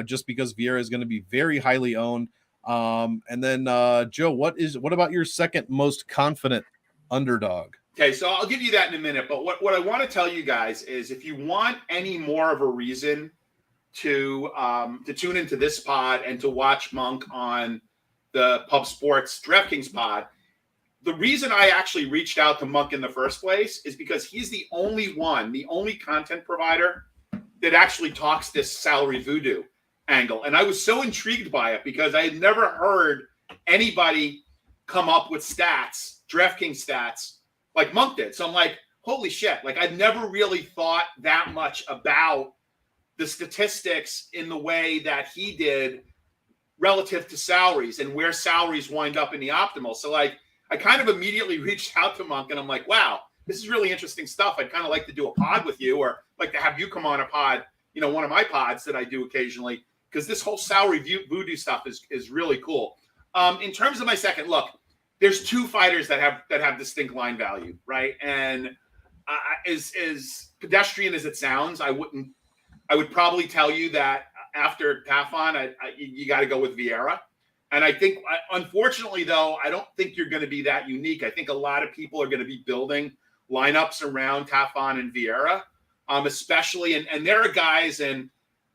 just because Vieira is going to be very highly owned. And then Joe, what about your second most confident underdog? Okay, so I'll give you that in a minute. But what I want to tell you guys is if you want any more of a reason to tune into this pod and to watch Monk on the Pub Sports DraftKings pod, the reason I actually reached out to Monk in the first place is because he's the only content provider that actually talks this salary voodoo angle. And I was so intrigued by it because I had never heard anybody come up with stats, DraftKings stats, like Monk did. So I'm like, holy shit. Like I've never really thought that much about the statistics in the way that he did relative to salaries and where salaries wind up in the optimal. So like, I kind of immediately reached out to Monk and I'm like, wow, this is really interesting stuff. I'd kind of like to do a pod with you or like to have you come on a pod, one of my pods that I do occasionally, because this whole salary voodoo stuff is really cool. In terms of my second look, there's 2 fighters that have distinct line value, right? And as pedestrian as it sounds, I would probably tell you that after Tafon, you got to go with Vieira. And I think, unfortunately, though, I don't think you're going to be that unique. I think a lot of people are going to be building lineups around Tafon and Vieira, especially. And there are guys, and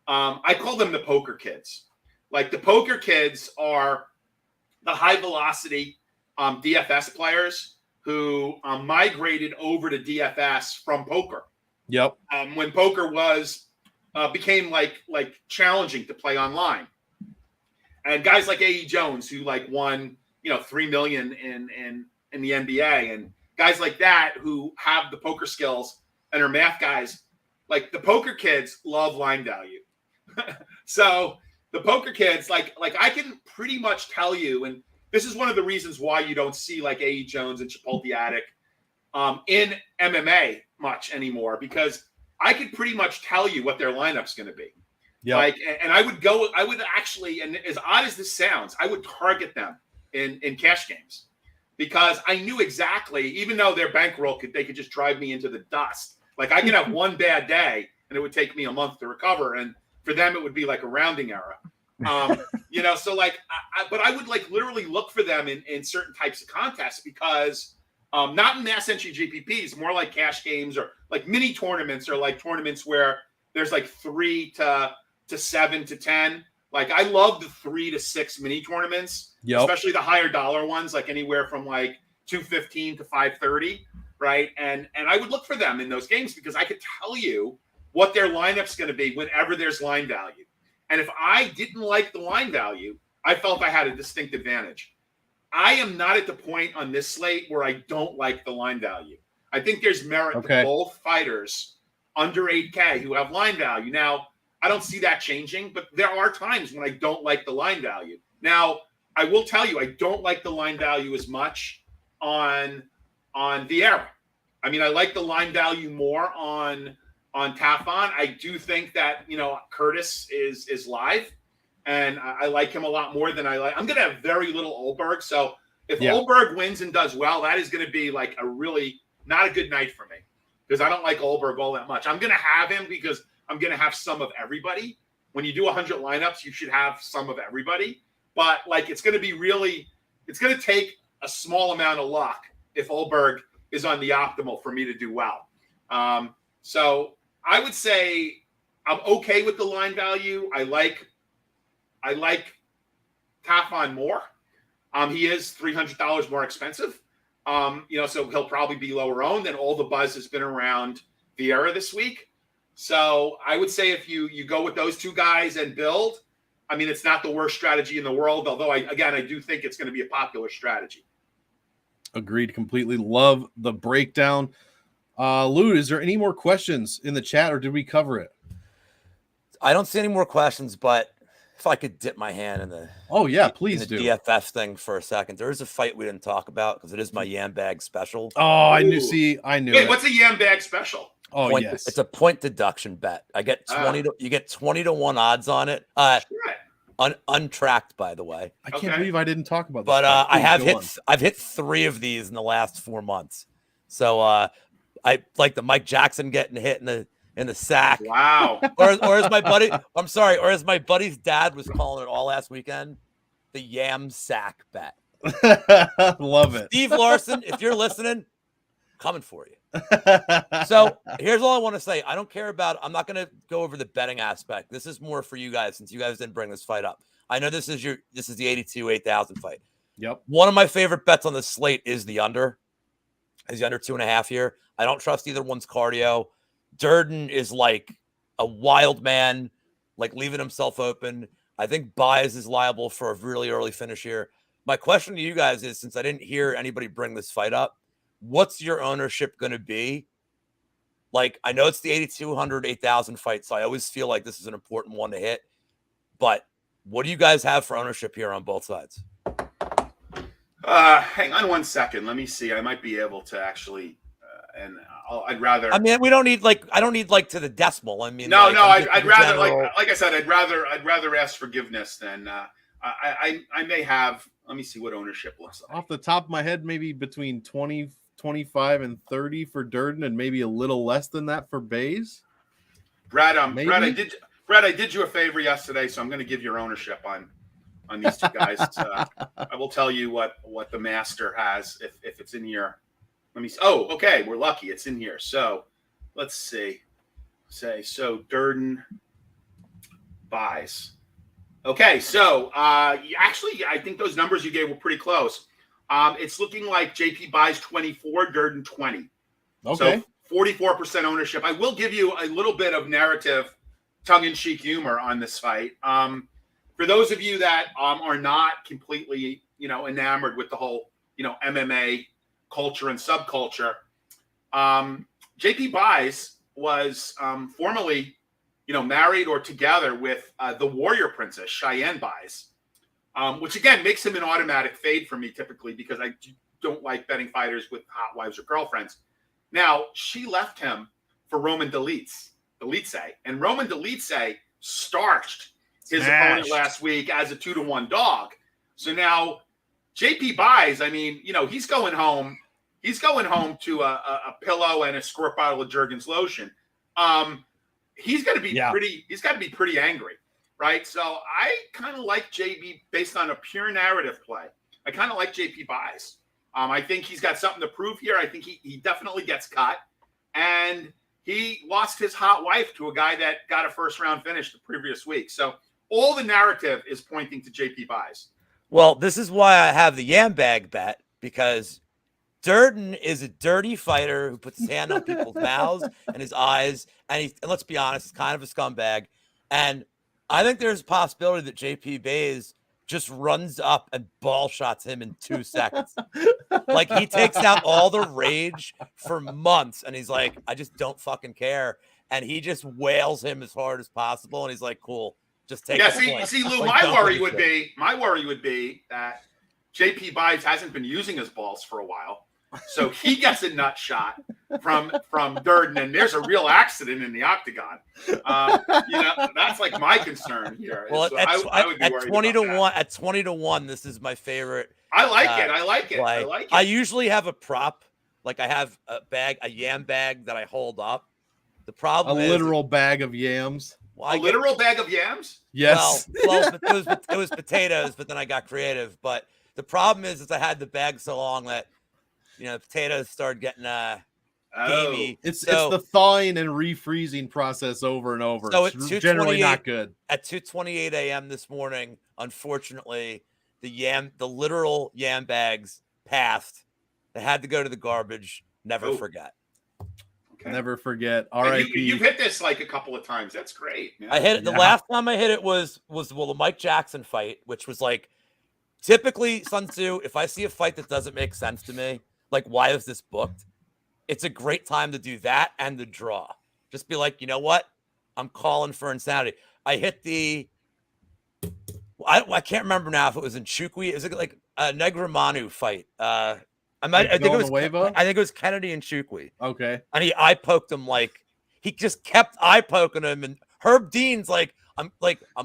I call them the poker kids. Like the poker kids are the high velocity DFS players who migrated over to DFS from poker. Yep. When poker became like challenging to play online. And guys like A.E. Jones, who won, $3 million in the NBA, and guys like that who have the poker skills and are math guys, like the poker kids love line value. So the poker kids, like I can pretty much tell you, and this is one of the reasons why you don't see like A.E. Jones and Chapultaddick in MMA much anymore, because I could pretty much tell you what their lineup's going to be. Yeah, and I would actually, and as odd as this sounds, I would target them in cash games because I knew exactly, even though their bankroll they could just drive me into the dust. Like I could have one bad day and it would take me a month to recover. And For them, it would be like a rounding error. So like, but I would like literally look for them in certain types of contests because not in mass entry GPPs, more like cash games or like mini tournaments or like tournaments where there's like 3 to 7 to 10. Like I love the 3 to 6 mini tournaments, especially the higher dollar ones, like anywhere from like 215 to 530, right? And I would look for them in those games because I could tell you what their lineup's going to be whenever there's line value. And if I didn't like the line value, I felt I had a distinct advantage. I am not at the point on this slate where I don't like the line value. I think there's merit to both fighters under 8K who have line value. Now, I don't see that changing, but there are times when I don't like the line value. Now, I will tell you, I don't like the line value as much on Vieira. I mean, I like the line value more on Tafon. I do think that, Curtis is live, and I like him a lot more than I like. I'm going to have very little Oldberg. So if Oldberg wins and does well, that is going to be like a really not a good night for me because I don't like Oldberg all that much. I'm going to have him because I'm going to have some of everybody. When you do 100 lineups, you should have some of everybody. But like, it's going to take a small amount of luck if Oldberg is on the optimal for me to do well. So I would say I'm okay with the line value. I like Tafon more. He is $300 more expensive. So he'll probably be lower owned, and all the buzz has been around Vieira this week. So I would say if you go with those two guys and build, I mean, it's not the worst strategy in the world, although I do think it's going to be a popular strategy. Agreed completely. Love the breakdown. Lou, is there any more questions in the chat, or did we cover it? I don't see any more questions, but if I could dip my hand in the please do DFS thing for a second. There is a fight we didn't talk about because it is my Yam Bag special. Oh, I knew. I knew. Wait, what's a Yam Bag special? Oh, yes, it's a point deduction bet. I get 20 you get 20 to 1 odds on it. Untracked, by the way. I can't believe I didn't talk about this. But I've hit 3 of these in the last 4 months. So I like the Mike Jackson getting hit in the sack. Wow. or as my buddy, or as my buddy's dad was calling it all last weekend, the Yam sack bet. Love it. Steve Larson, if you're listening, coming for you. So here's all I want to say. I'm not going to go over the betting aspect. This is more for you guys since you guys didn't bring this fight up. I know this is the 82 8,000 fight. Yep. One of my favorite bets on the slate is the under. Is the under 2.5 here. I don't trust either one's cardio. Durden is like a wild man, like leaving himself open. I think Baez is liable for a really early finish here. My question to you guys is, since I didn't hear anybody bring this fight up, what's your ownership going to be? Like, I know it's the 8,200, 8,000 fight, so I always feel like this is an important one to hit. But what do you guys have for ownership here on both sides? Hang on 1 second. Let me see. I might be able to actually, I'd rather. I mean, we don't need I don't need to the decimal. I mean, I'd rather like I said, I'd rather ask forgiveness than I may have. Let me see what ownership looks like. Off the top of my head, maybe between 20, 25, and 30 for Durden, and maybe a little less than that for Bays. Brad, I did you a favor yesterday, so I'm going to give your ownership on these two guys. I will tell you what the master has if it's in here. Let me see. Oh, okay. We're lucky. It's in here. So let's see. So Durden buys. Okay. So actually, I think those numbers you gave were pretty close. It's looking like JP buys 24, Durden 20. Okay. So 44% ownership. I will give you a little bit of narrative, tongue-in-cheek humor on this fight. For those of you that are not completely, enamored with the whole, MMA culture and subculture, JP Buys was formerly, married or together with the Warrior Princess, Cheyenne Buys, which again makes him an automatic fade for me typically because I don't like betting fighters with hot wives or girlfriends. Now, she left him for Roman Dolidze, and Roman Dolidze starched his opponent last week as a 2-to-1 dog. So now JP Buys, I mean, he's going home to a pillow and a squirt bottle of Jergens lotion. he's got to be pretty angry, right? So I kind of like JB based on a pure narrative play. I kind of like JP buys. I think he's got something to prove here. I think he definitely gets cut, and he lost his hot wife to a guy that got a first round finish the previous week. So all the narrative is pointing to JP buys. Well, this is why I have the yam bag bet, because Durden is a dirty fighter who puts his hand on people's mouths and his eyes. And let's be honest, he's kind of a scumbag. And I think there's a possibility that JP Bays just runs up and ball shots him in 2 seconds. Like, he takes out all the rage for months. And he's like, I just don't fucking care. And he just wails him as hard as possible. And he's like, cool, just take it. See, Lou, my worry would be that JP Buys hasn't been using his balls for a while. So he gets a nut shot from Durden, and there's a real accident in the octagon. That's like my concern here. Well, so I would be worried 20 to that. 1, at 20 to 1, this is my favorite. I like it. I usually have a prop, like I have a yam bag that I hold up. The problem is literal bag of yams. Well, literal bag of yams? Yes. Well, it was potatoes, but then I got creative. But the problem is I had the bag so long that potatoes started getting gamey. It's the thawing and refreezing process over and over. So it's generally not good. At 2:28 a.m. this morning, unfortunately, the literal yam bags passed. They had to go to the garbage. Never forget. Okay. Never forget. R.I.P. You've hit this like a couple of times. That's great. Man. I hit it. The last time I hit it was the Mike Jackson fight, which was like, typically, Sun Tzu, if I see a fight that doesn't make sense to me, like, why is this booked? It's a great time to do that and the draw. Just be like, you know what? I'm calling for insanity. I hit I can't remember now if it was in Chukwi. Is it like a Negramanu fight? I think it was Kennedy and Chukwi. Okay. And he eye poked him, like, he just kept eye poking him. And Herb Dean's like, I'm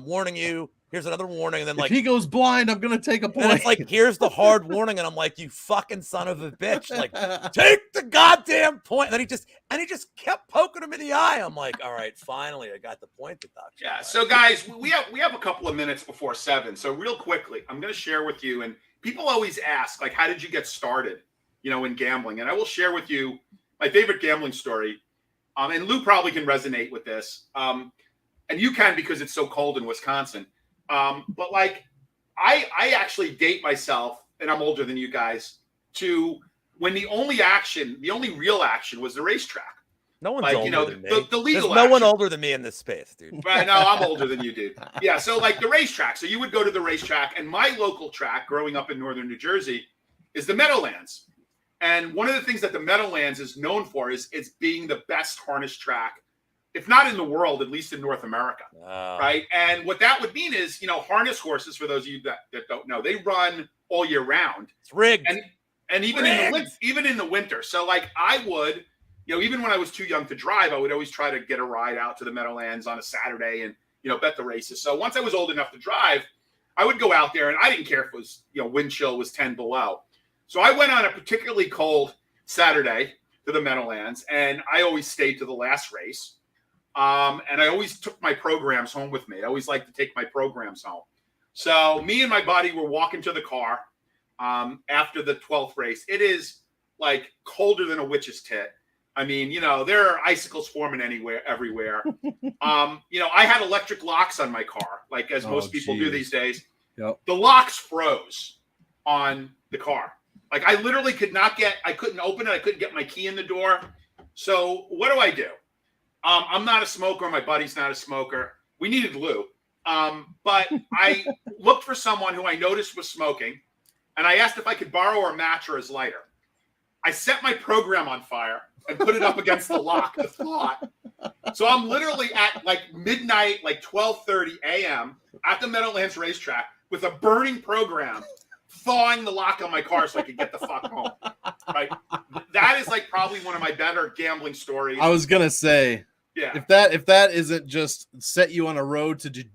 warning you. Here's another warning. And then, like, if he goes blind, I'm gonna take a point. And it's like, here's the hard warning, and I'm like, you fucking son of a bitch! Like, take the goddamn point. And then he just kept poking him in the eye. I'm like, all right, finally, I got the point, Doctor. Yeah. So, guys, we have a couple of minutes before 7. So, real quickly, I'm going to share with you. And people always ask, like, how did you get started, in gambling? And I will share with you my favorite gambling story. And Lou probably can resonate with this. And you can, because it's so cold in Wisconsin. But like, I actually date myself, and I'm older than you guys, to when the only real action was the racetrack. No one's older than me. The legal There's no one older than me in this space, dude. Right, no, I'm older than you, dude. Yeah, so like the racetrack. So you would go to the racetrack, and my local track growing up in northern New Jersey is the Meadowlands. And one of the things that the Meadowlands is known for is it's being the best harness track, if not in the world, at least in North America, right? And what that would mean is, harness horses, for those of you that don't know, they run all year round. It's rigged. And even in the winter. So like I would, even when I was too young to drive, I would always try to get a ride out to the Meadowlands on a Saturday and, bet the races. So once I was old enough to drive, I would go out there, and I didn't care if it was, wind chill was 10 below. So I went on a particularly cold Saturday to the Meadowlands, and I always stayed to the last race. And I always took my programs home with me. I always like to take my programs home. So me and my buddy were walking to the car after the 12th race. It is like colder than a witch's tit. I mean, there are icicles forming everywhere. I had electric locks on my car, like as most people do these days. Yep. The locks froze on the car. Like I literally I couldn't open it. I couldn't get my key in the door. So what do? I'm not a smoker. My buddy's not a smoker. We needed Lou. But I looked for someone who I noticed was smoking, and I asked if I could borrow a match or his lighter. I set my program on fire and put it up against the lock, the thought. So I'm literally at like midnight, like 12:30 a.m. at the Meadowlands racetrack with a burning program, thawing the lock on my car so I could get the fuck home. Right? That is like probably one of my better gambling stories. I was gonna say, yeah. If that isn't just set you on a road to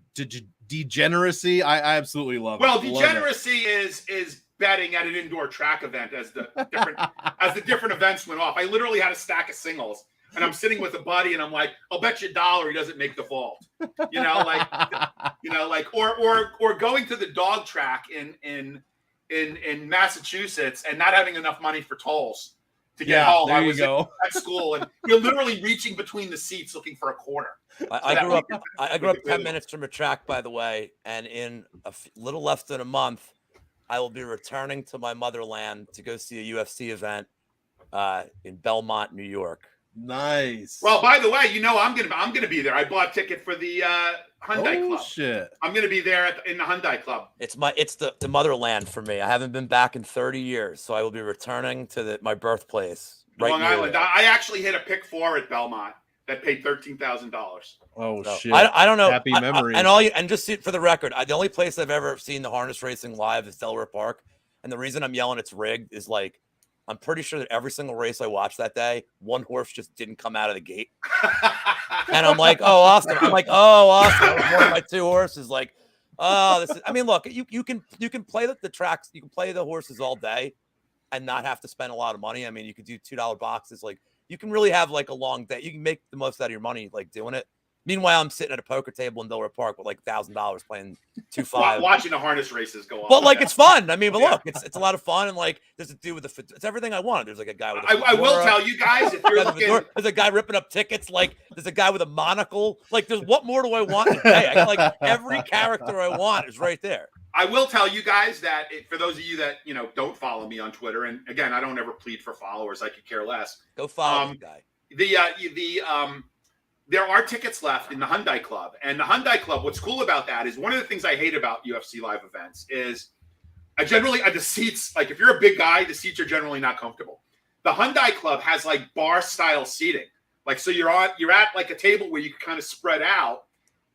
degeneracy, I absolutely love it. Well, degeneracy is betting at an indoor track event as the different events went off. I literally had a stack of singles. and I'm sitting with a buddy, and I'm like, I'll bet you $1 he doesn't make the vault. Or going to the dog track in Massachusetts and not having enough money for tolls to get home. There I you was go. at school, and you're literally reaching between the seats looking for a quarter. I grew up 10 minutes from a track, by the way, and in a little less than a month, I will be returning to my motherland to go see a UFC event in Belmont, New York. Nice. Well, by the way, I'm gonna be there. I bought a ticket for the Hyundai Club. Shit. I'm gonna be there in the Hyundai Club. It's the motherland for me. I haven't been back in 30 years, so I will be returning to my birthplace. Right Long near Island. there. I actually hit a pick 4 at Belmont that paid $13,000. Oh So, shit. I don't know. Happy memories. And just for the record, the only place I've ever seen the harness racing live is Delaware Park. And the reason I'm yelling it's rigged is like, I'm pretty sure that every single race I watched that day, one horse just didn't come out of the gate. And I'm like, oh, awesome. That was one of my 2 horses. Like, oh, this is, I mean, look, you can play the tracks, you can play the horses all day and not have to spend a lot of money. I mean, you could do $2 boxes. Like, you can really have like a long day. You can make the most out of your money, like doing it. Meanwhile, I'm sitting at a poker table in Delaware Park with like $1,000 playing 2-5. Watching the harness races go on. But like, it's fun. I mean, but look, it's a lot of fun, and like, there's a dude with it's everything I wanted. There's like a guy with I will tell you guys, if you're looking, there's a guy ripping up tickets. Like, there's a guy with a monocle. Like, what more do I want in a day? I got like every character I want is right there. I will tell you guys that for those of you that don't follow me on Twitter, and again, I don't ever plead for followers. I could care less. Go follow the guy. There are tickets left in the Hyundai Club, and the Hyundai Club. What's cool about that is one of the things I hate about UFC live events is the seats. Like, if you're a big guy, the seats are generally not comfortable. The Hyundai Club has like bar style seating, like so you're at like a table where you can kind of spread out,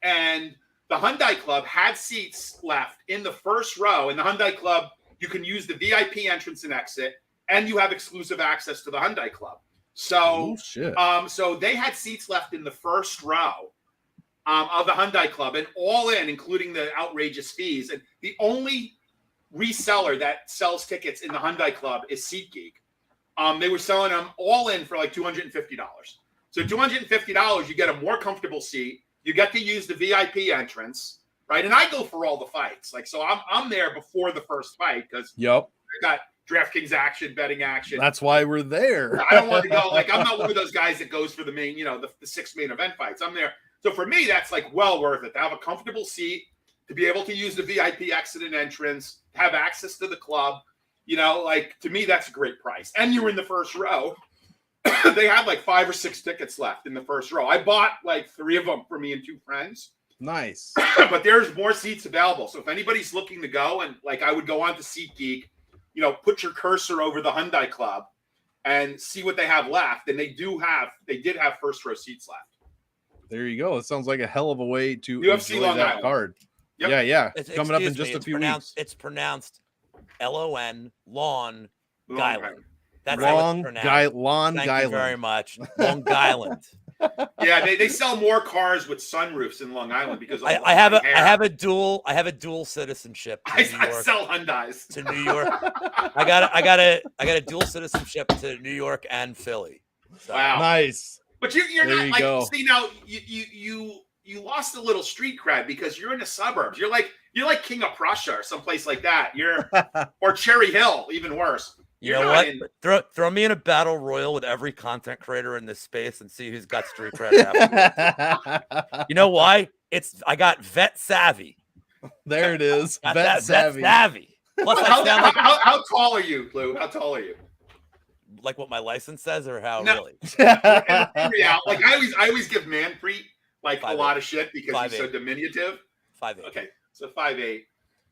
and the Hyundai Club had seats left in the first row. In the Hyundai Club, you can use the VIP entrance and exit, and you have exclusive access to the Hyundai Club. So, so they had seats left in the first row of the Hyundai Club, and all in, including the outrageous fees. And the only reseller that sells tickets in the Hyundai Club is SeatGeek. They were selling them all in for like $250. So $250, you get a more comfortable seat. You get to use the VIP entrance, right? And I go for all the fights. Like, so I'm there before the first fight because I got DraftKings action, betting action. That's why we're there. I don't want to go. Like, I'm not one of those guys that goes for the main, the 6 main event fights. I'm there. So for me, that's like well worth it to have a comfortable seat, to be able to use the VIP exit and entrance, have access to the club. Like, to me, that's a great price. And you're in the first row. They had like 5 or 6 tickets left in the first row. I bought like 3 of them for me and 2 friends. Nice. But there's more seats available. So if anybody's looking to go, and like, I would go on to SeatGeek, put your cursor over the Hyundai Club and see what they have left. And they did have first row seats left. There you go. It sounds like a hell of a way to UFC enjoy Long that Island. card. Yep. Yeah. It's coming up in just a few weeks. It's pronounced Lon Lawn Guyland. That's Long how it's pronounced. Lawn Thank Guyland. you very much. Long Island. Yeah, they sell more cars with sunroofs in Long Island because I have a dual citizenship to I New York. sell Hyundais To New York. I got a dual citizenship to New York and Philly. So. Wow. Nice. But you're There not you like go. See, now you lost a little street cred because you're in the suburbs. You're like King of Prussia or someplace like that. Or Cherry Hill, even worse. You know what? Throw me in a battle royal with every content creator in this space and see who's got street cred afterwards. You know why? I got vet savvy. There it is. Vet savvy. Plus, how tall are you, Lou? How tall are you? Like what my license says, or how No. really? In reality, like I always give Manpreet like 5'8". a lot of shit because 5'8". he's so diminutive. 5'8". Okay, so 5'8".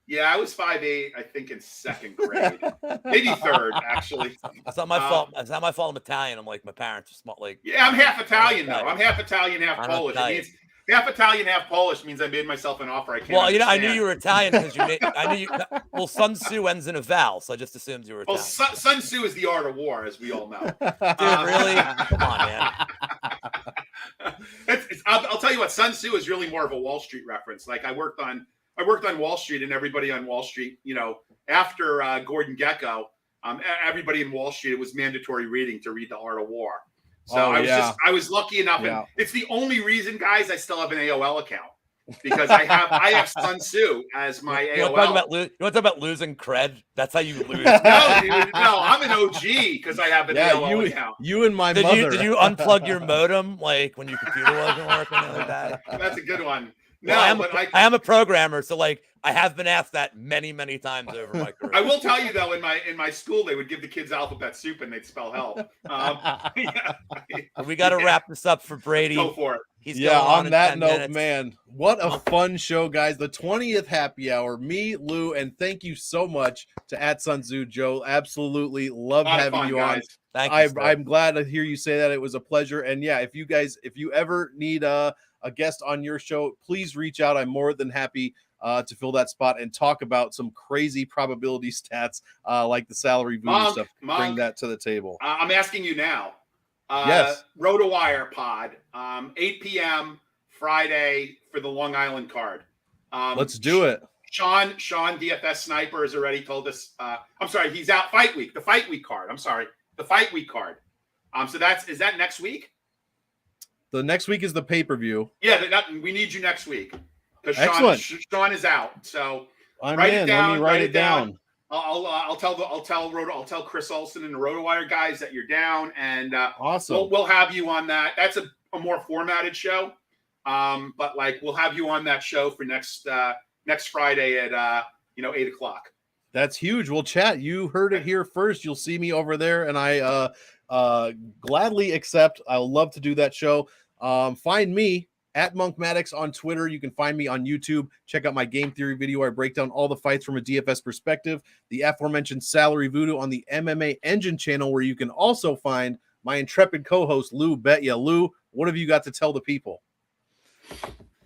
Yeah, I was 5'8", I think, in 2nd grade, maybe 3rd, actually. It's not my fault. It's not my fault. I'm Italian. I'm like, my parents are small. Like, yeah, I'm half Italian though. I'm half Italian, half Polish. It means half Italian, half Polish means I made myself an offer I can't. Well, understand. I knew you were Italian because I knew you. Well, Sun Tzu ends in a vowel, so I just assumed you were Italian. Well, Sun Tzu is the art of war, as we all know. Dude, really? Come on, man. I'll tell you what, Sun Tzu is really more of a Wall Street reference. Like I worked on Wall Street, and everybody on Wall Street, after Gordon Gekko, everybody in Wall Street, it was mandatory reading to read The Art of War. So I was lucky enough, and it's the only reason, guys, I still have an AOL account because I have Sun Tzu as my AOL. You want to talk about losing cred? That's how you lose. No, dude, no, I'm an OG because I have an AOL account. You and my mother. Did you unplug your modem like when your computer wasn't working the other day? That's a good one. No, well, I am a programmer, so like I have been asked that many times over my career. I will tell you though, in my school, they would give the kids alphabet soup and they'd spell help. We got to wrap this up for Brady. Go for it. He's on that note, minutes. man, what a fun show, guys. The 20th happy hour, me, Lou, and thank you so much to Sun Tzu Joe. Absolutely love having you on. Thank you. I'm glad to hear you say that. It was a pleasure. And yeah, if you ever need a guest on your show, please reach out. I'm more than happy to fill that spot and talk about some crazy probability stats like the salary voodoo stuff. Bring that to the table. I'm asking you now. Yes. RotoWire pod, 8 p.m. Friday for the Long Island card. Let's do it. Sean, DFS Sniper has already told us. I'm sorry, he's out fight week. The fight week card. I'm sorry, the fight week card. So is that next week? The next week is the pay-per-view. Yeah, we need you next week because Sean is out. So write it down. Let me write it down. I'll tell Chris Olsen and the RotoWire guys that you're down, and awesome. We'll have you on that. That's a more formatted show, but like we'll have you on that show for next Friday at 8:00. That's huge. We'll chat. You heard it here first. You'll see me over there, and I gladly accept. I'll love to do that show. Find me at MonkMMATics on Twitter. You can find me on YouTube. Check out my game theory video where I break down all the fights from a DFS perspective. The aforementioned Salary Voodoo on the MMA Engine channel, where you can also find my intrepid co-host Lou Betya. Lou, what have you got to tell the people?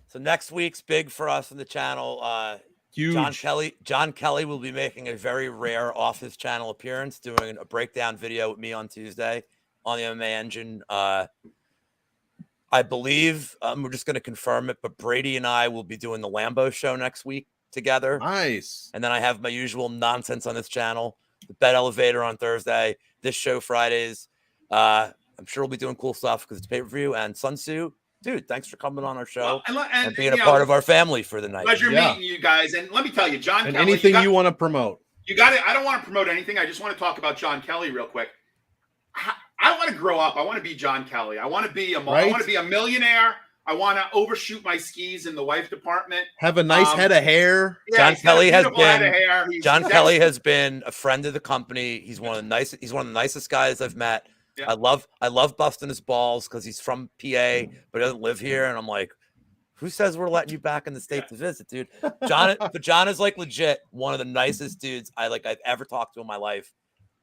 So next week's big for us on the channel. Huge. John Kelly will be making a very rare off his channel appearance, doing a breakdown video with me on Tuesday on the MMA Engine. I believe we're just going to confirm it, but Brady and I will be doing the Lambo show next week together. Nice. And then I have my usual nonsense on this channel, the Bet Elevator on Thursday, this show Fridays. I'm sure we'll be doing cool stuff because it's pay-per-view. And Sun Tzu, dude, thanks for coming on our show and being a part of our family for the night. Pleasure meeting you guys. And let me tell you, John and Kelly. Anything you want to promote? You got it. I don't want to promote anything. I just want to talk about John Kelly real quick. I want to grow up. I want to be John Kelly. I want to be I want to be a millionaire. I want to overshoot my skis in the wife department. Have a nice head of hair. Yeah, John Kelly has been a friend of the company. He's one of the nicest guys I've met. Yeah. I love busting his balls because he's from PA, but he doesn't live here. And I'm like, who says we're letting you back in the state to visit, dude? John is like legit one of the nicest dudes I've ever talked to in my life.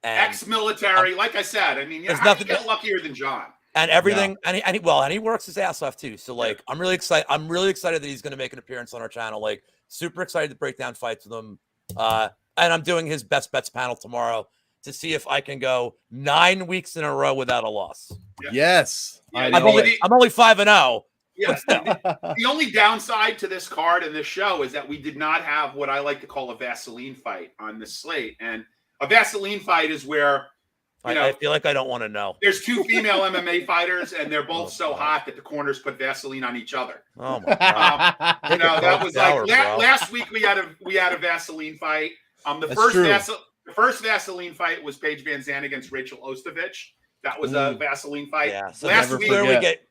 And ex-military, like I said, I mean, how do you get luckier than John? And everything, and he works his ass off too. So like, I'm really excited. I'm really excited that he's going to make an appearance on our channel. Like, super excited to break down fights with him. And I'm doing his best bets panel tomorrow to see if I can go 9 weeks in a row without a loss. Yeah. Yes, yeah, I'm only 5-0. Yeah. The only downside to this card and this show is that we did not have what I like to call a Vaseline fight on this slate. And a Vaseline fight is where, I feel like I don't want to know. There's two female MMA fighters, and they're both so hot that the corners put Vaseline on each other. Oh my god! That was last week. We had a Vaseline fight. The first Vaseline fight was Paige Van Zandt against Rachel Ostovich. That was a Vaseline fight. Yeah. So last week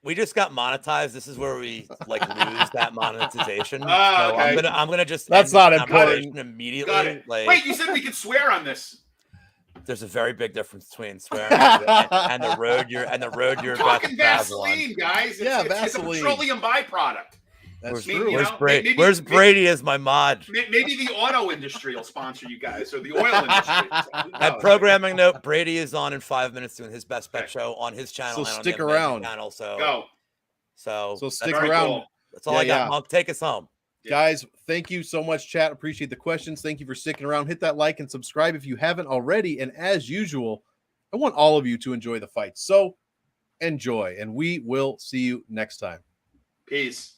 we just got monetized. This is where we lose that monetization. Okay. I'm gonna just that's not important immediately. Wait, you said we could swear on this. There's a very big difference between swearing and the road you're about to travel on. Vaseline, guys. Vaseline. It's a petroleum byproduct. That's true. Where's Brady as my mod? Maybe the auto industry will sponsor you guys, or the oil industry. At programming note, Brady is on in 5 minutes doing his best bet show on his channel. So and stick on the around. Channel, So stick around. Cool. That's all I got. Monk, take us home. Guys, thank you so much, chat. Appreciate the questions. Thank you for sticking around. Hit that like and subscribe if you haven't already. And as usual, I want all of you to enjoy the fight. So enjoy, and we will see you next time. Peace.